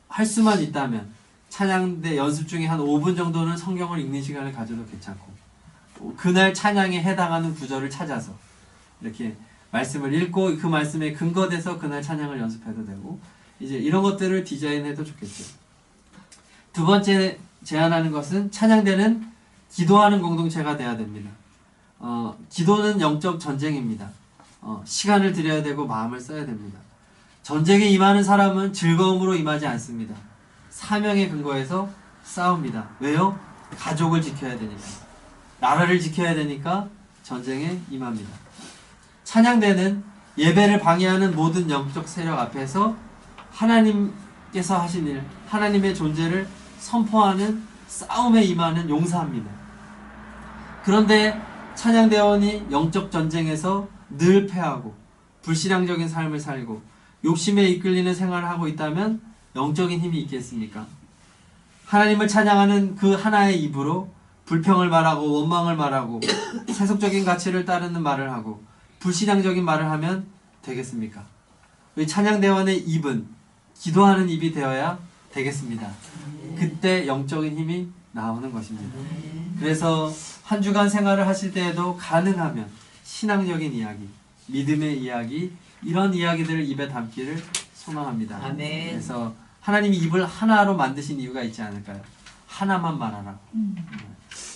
할 수만 있다면 찬양대 연습 중에 한 5분 정도는 성경을 읽는 시간을 가져도 괜찮고 그날 찬양에 해당하는 구절을 찾아서 이렇게 말씀을 읽고 그 말씀에 근거돼서 그날 찬양을 연습해도 되고 이제 이런 것들을 디자인해도 좋겠죠. 두 번째 제안하는 것은 찬양대는 기도하는 공동체가 돼야 됩니다. 기도는 영적 전쟁입니다. 시간을 들여야 되고 마음을 써야 됩니다. 전쟁에 임하는 사람은 즐거움으로 임하지 않습니다. 사명에 근거해서 싸웁니다. 왜요? 가족을 지켜야 되니까. 나라를 지켜야 되니까 전쟁에 임합니다. 찬양대는 예배를 방해하는 모든 영적 세력 앞에서 하나님께서 하신 일, 하나님의 존재를 선포하는 싸움에 임하는 용사입니다. 그런데 찬양대원이 영적 전쟁에서 늘 패하고 불신앙적인 삶을 살고 욕심에 이끌리는 생활을 하고 있다면 영적인 힘이 있겠습니까? 하나님을 찬양하는 그 하나의 입으로 불평을 말하고 원망을 말하고 세속적인 가치를 따르는 말을 하고 불신앙적인 말을 하면 되겠습니까? 우리 찬양대원의 입은 기도하는 입이 되어야 되겠습니다. 그때 영적인 힘이 나오는 것입니다. 그래서 한 주간 생활을 하실 때에도 가능하면 신앙적인 이야기, 믿음의 이야기, 이런 이야기들을 입에 담기를 소망합니다. 아멘. 그래서 하나님이 입을 하나로 만드신 이유가 있지 않을까요? 하나만 말하라고.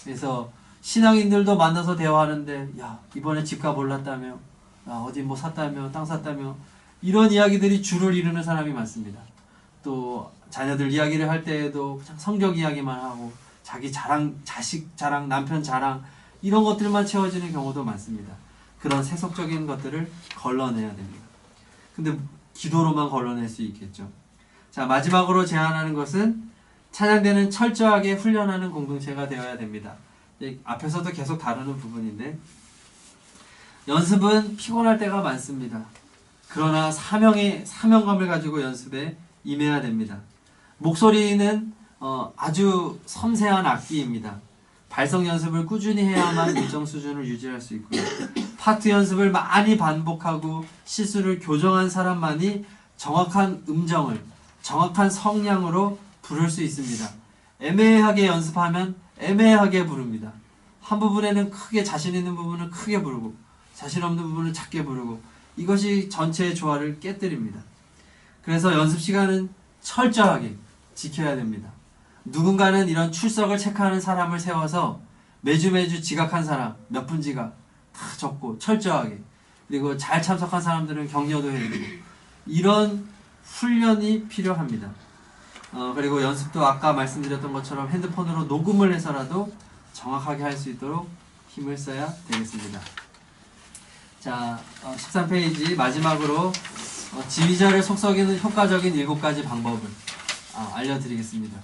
그래서 신앙인들도 만나서 대화하는데 야 이번에 집값 올랐다며 어디 뭐 샀다며 땅 샀다며 이런 이야기들이 주를 이루는 사람이 많습니다. 또 자녀들 이야기를 할 때에도 그냥 성경 이야기만 하고 자기 자랑, 자식 자랑, 남편 자랑 이런 것들만 채워지는 경우도 많습니다. 그런 세속적인 것들을 걸러내야 됩니다. 근데 기도로만 걸러낼 수 있겠죠. 자, 마지막으로 제안하는 것은 찬양대는 철저하게 훈련하는 공동체가 되어야 됩니다. 앞에서도 계속 다루는 부분인데 연습은 피곤할 때가 많습니다. 그러나 사명감을 가지고 연습에 임해야 됩니다. 목소리는 아주 섬세한 악기입니다. 발성 연습을 꾸준히 해야만 일정 수준을 유지할 수 있고요. 파트 연습을 많이 반복하고 실수를 교정한 사람만이 정확한 음정을 정확한 성량으로 부를 수 있습니다. 애매하게 연습하면 애매하게 부릅니다. 한 부분에는 크게 자신 있는 부분을 크게 부르고 자신 없는 부분을 작게 부르고 이것이 전체의 조화를 깨뜨립니다. 그래서 연습 시간은 철저하게 지켜야 됩니다. 누군가는 이런 출석을 체크하는 사람을 세워서 매주 지각한 사람 몇 분 지각 다 적고 철저하게, 그리고 잘 참석한 사람들은 격려도 해주고 이런 훈련이 필요합니다. 그리고 연습도 아까 말씀드렸던 것처럼 핸드폰으로 녹음을 해서라도 정확하게 할 수 있도록 힘을 써야 되겠습니다. 자, 13페이지 마지막으로 지휘자를 속썩이는 효과적인 7가지 방법을 알려드리겠습니다.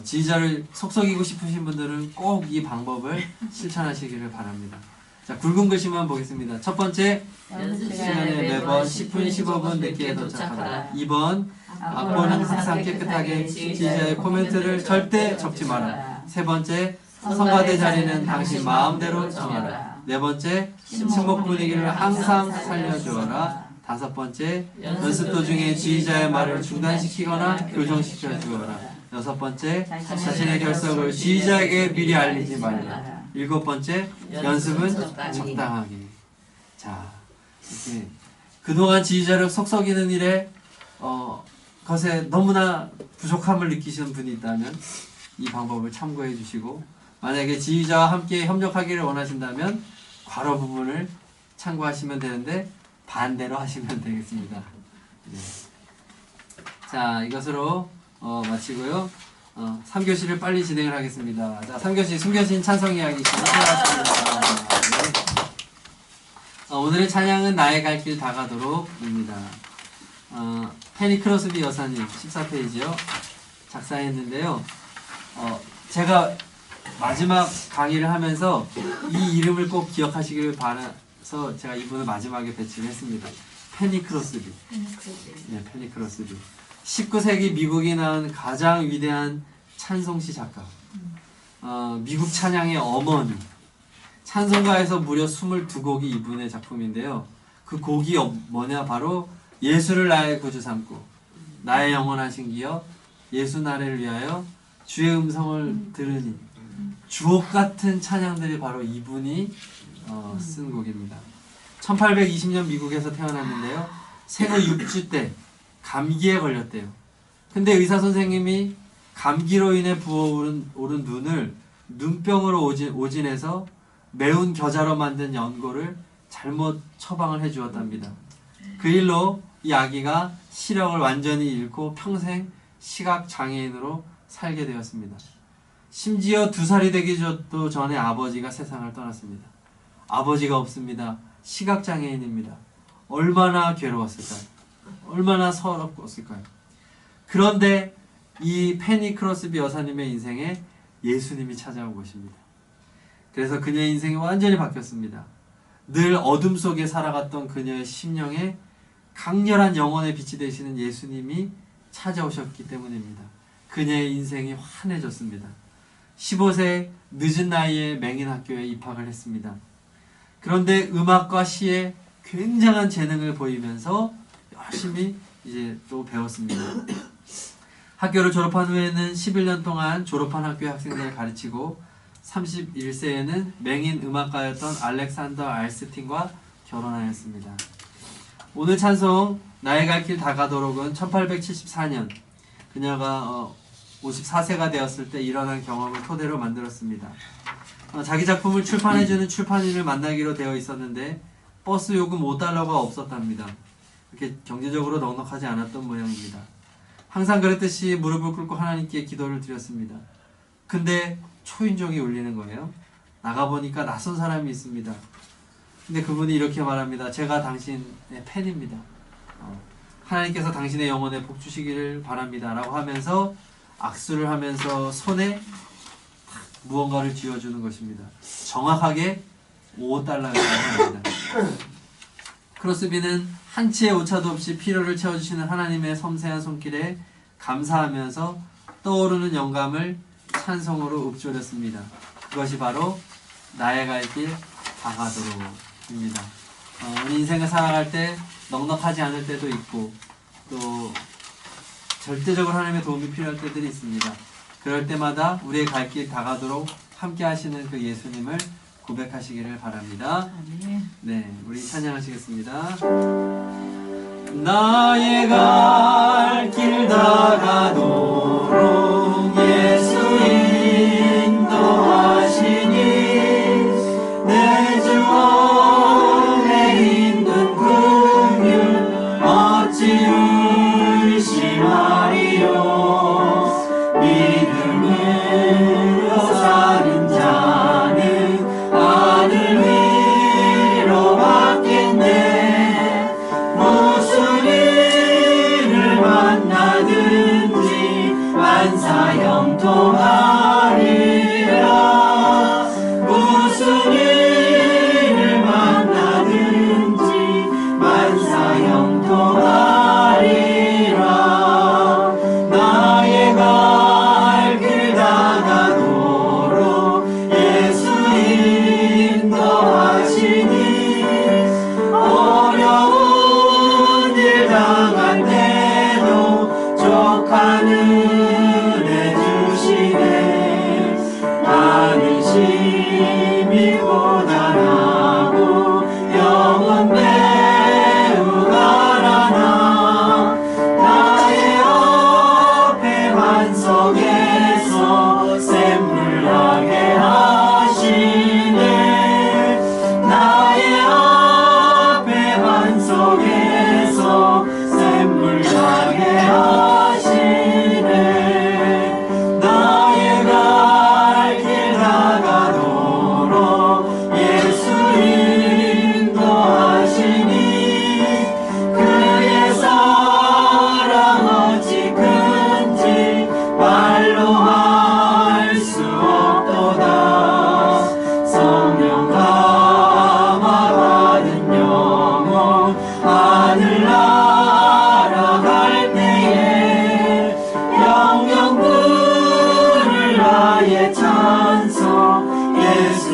지휘자를 속썩이고 싶으신 분들은 꼭 이 방법을 실천하시기를 바랍니다. 자, 굵은 글씨만 보겠습니다. 첫 번째, 연습 시간에 매번 10분, 15분 늦게 도착하라. 2번, 악보는 항상 깨끗하게 지휘자의 코멘트를 절대 적지 마라. 세 번째, 성가대 자리는 당신 마음대로 정하라. 네 번째, 침묵 분위기를 항상 살려주어라. 다섯 번째, 연습 도중에 지휘자의 말을 중단시키거나 교정시켜 주어라. 여섯 번째, 자신의 결석을 지휘자에게 미리 알리지 말라. 일곱 번째, 연습은 적당하게. 자, 이렇게 그동안 지휘자를 속썩이는 일에 것에 너무나 부족함을 느끼시는 분이 있다면 이 방법을 참고해 주시고, 만약에 지휘자와 함께 협력하기를 원하신다면 괄호 부분을 참고하시면 되는데 반대로 하시면 되겠습니다. 네. 자, 이것으로 마치고요. 3교시를 빨리 진행을 하겠습니다. 자, 3교시 숨겨진 찬송 이야기 시작하겠습니다. 네. 오늘의 찬양은 나의 갈 길 다가도록입니다. 페니 크로스비 여사님 14페이지요. 작사했는데요. 제가 마지막 강의를 하면서 이 이름을 꼭 기억하시길 바라서 제가 이분을 마지막에 배치를 했습니다. 페니 크로스비. 네, 페니 크로스비. 19세기 미국이 낳은 가장 위대한 찬송시 작가. 미국 찬양의 어머니. 찬송가에서 무려 22곡이 이분의 작품인데요. 그 곡이 뭐냐? 바로 예수를 나의 구주 삼고 나의 영원하신 기여 예수 나를 위하여 주의 음성을 들으니, 주옥 같은 찬양들이 바로 이분이 쓴 곡입니다. 1820년 미국에서 태어났는데요. 생후 6주 때 감기에 걸렸대요. 근데 의사 선생님이 감기로 인해 부어오른 눈을 눈병으로 오진해서 매운 겨자로 만든 연고를 잘못 처방을 해주었답니다. 그 일로 이 아기가 시력을 완전히 잃고 평생 시각장애인으로 살게 되었습니다. 심지어 2살이 되기도 전에 아버지가 세상을 떠났습니다. 아버지가 없습니다. 시각장애인입니다. 얼마나 괴로웠을까요? 얼마나 서럽었을까요? 그런데 이 페니 크로스비 여사님의 인생에 예수님이 찾아온 것입니다. 그래서 그녀의 인생이 완전히 바뀌었습니다. 늘 어둠 속에 살아갔던 그녀의 심령에 강렬한 영혼의 빛이 되시는 예수님이 찾아오셨기 때문입니다. 그녀의 인생이 환해졌습니다. 15세 늦은 나이에 맹인학교에 입학을 했습니다. 그런데 음악과 시에 굉장한 재능을 보이면서 열심히 이제 또 배웠습니다. 학교를 졸업한 후에는 11년 동안 졸업한 학교의 학생들을 가르치고 31세에는 맹인 음악가였던 알렉산더 알스틴과 결혼하였습니다. 오늘 찬송 나의 갈 길 다가도록은 1874년 그녀가 54세가 되었을 때 일어난 경험을 토대로 만들었습니다. 자기 작품을 출판해주는 출판인을 만나기로 되어 있었는데 버스 요금 5달러가 없었답니다. 그렇게 경제적으로 넉넉하지 않았던 모양입니다. 항상 그랬듯이 무릎을 꿇고 하나님께 기도를 드렸습니다. 근데 초인종이 울리는 거예요. 나가보니까 낯선 사람이 있습니다. 근데 그분이 이렇게 말합니다. 제가 당신의 팬입니다. 하나님께서 당신의 영혼에 복 주시기를 바랍니다. 라고 하면서 악수를 하면서 손에 무언가를 쥐어주는 것입니다. 정확하게 5달러였다고 합니다. 크로스비는 한치의 오차도 없이 필요를 채워주시는 하나님의 섬세한 손길에 감사하면서 떠오르는 영감을 찬송으로 읊조렸습니다. 그것이 바로 나의 갈 길 다가도록입니다. 우리 인생을 살아갈 때 넉넉하지 않을 때도 있고 또 절대적으로 하나님의 도움이 필요할 때들이 있습니다. 그럴 때마다 우리의 갈 길 다가도록 함께 하시는 그 예수님을 고백하시기를 바랍니다. 네, 우리 찬양하시겠습니다. 나의 갈 길 다가도록 예수 인도하시니 내 주 안에 있는 긍휼 어찌 의심하리요. 믿음으로 사는 자는 하늘 위로 받겠네. 무슨 일을 만나든지 만사 형통하리라. 무슨 일을 만나든지 만사 형통하리라. 나의 갈 길 다가도록 예수 인도하시니 어려운 일 당할 때도 족한 은혜 주시네. 나는 심히 고단하고 영혼 매우 가라나 나의 앞에 반석에서 샘물나게 하시네. 나의 앞에 반석에서 샘물나게 하시네. 나의 갈 길 다가도록 예수 인도하시니 그의 사랑 어찌 큰지 말로 할 수 없도다. 성령 감화 받은 영혼 하늘 날아갈 때에 영영 부를 나의 찬송 예수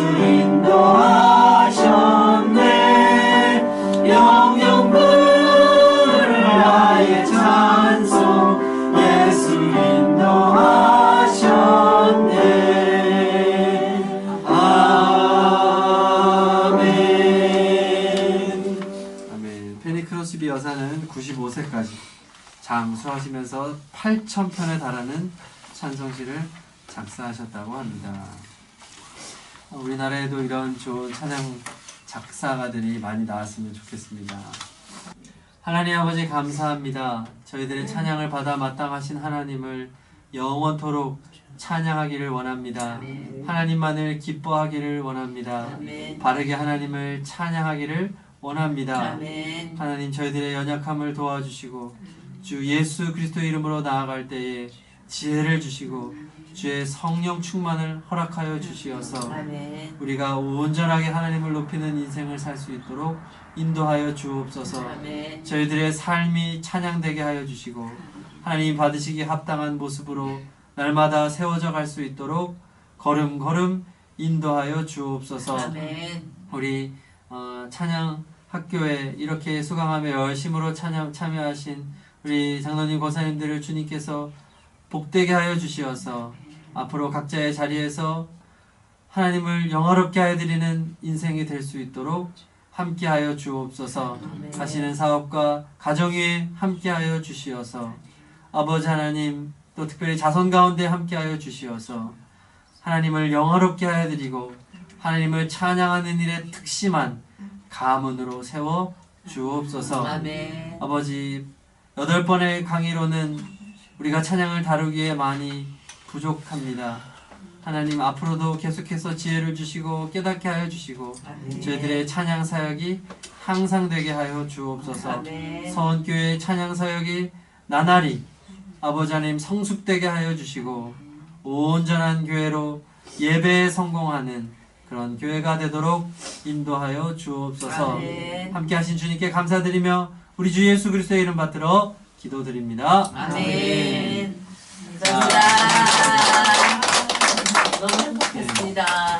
인도하셨네. 영영 부를 나의 찬송 예수 인도하셨네. 아멘. 아멘. 페니 크로스비 여사는 95세까지 장수하시면서 8,000편에 달하는 찬송시를 작사하셨다고 합니다. 우리나라에도 이런 좋은 찬양 작사가들이 많이 나왔으면 좋겠습니다. 하나님 아버지 감사합니다. 저희들의 찬양을 받아 마땅하신 하나님을 영원토록 찬양하기를 원합니다. 하나님만을 기뻐하기를 원합니다. 바르게 하나님을 찬양하기를 원합니다. 하나님 저희들의 연약함을 도와주시고 주 예수 그리스도의 이름으로 나아갈 때에 지혜를 주시고 주의 성령 충만을 허락하여 주시어서 우리가 온전하게 하나님을 높이는 인생을 살 수 있도록 인도하여 주옵소서. 저희들의 삶이 찬양되게 하여 주시고 하나님 받으시기 합당한 모습으로 날마다 세워져 갈 수 있도록 걸음걸음 인도하여 주옵소서. 우리 찬양 학교에 이렇게 수강하며 열심으로 참여하신 우리 장로님 권사님들을 주님께서 복되게 하여 주시어서 앞으로 각자의 자리에서 하나님을 영화롭게 하여 드리는 인생이 될 수 있도록 함께하여 주옵소서. 하시는 사업과 가정 위에 함께하여 주시어서 아버지 하나님 또 특별히 자손 가운데 함께하여 주시어서 하나님을 영화롭게 하여 드리고 하나님을 찬양하는 일에 특심한 가문으로 세워 주옵소서. 아버지 8번의 강의로는 우리가 찬양을 다루기에 많이 부족합니다. 하나님 앞으로도 계속해서 지혜를 주시고 깨닫게 하여 주시고 저희들의 찬양 사역이 향상되게 하여 주옵소서. 서원교회의 찬양 사역이 나날이 아버지 하나님 성숙되게 하여 주시고 온전한 교회로 예배에 성공하는 그런 교회가 되도록 인도하여 주옵소서. 함께 하신 주님께 감사드리며 우리 주 예수 그리스도의 이름 받들어 기도드립니다. 아멘. 감사합니다.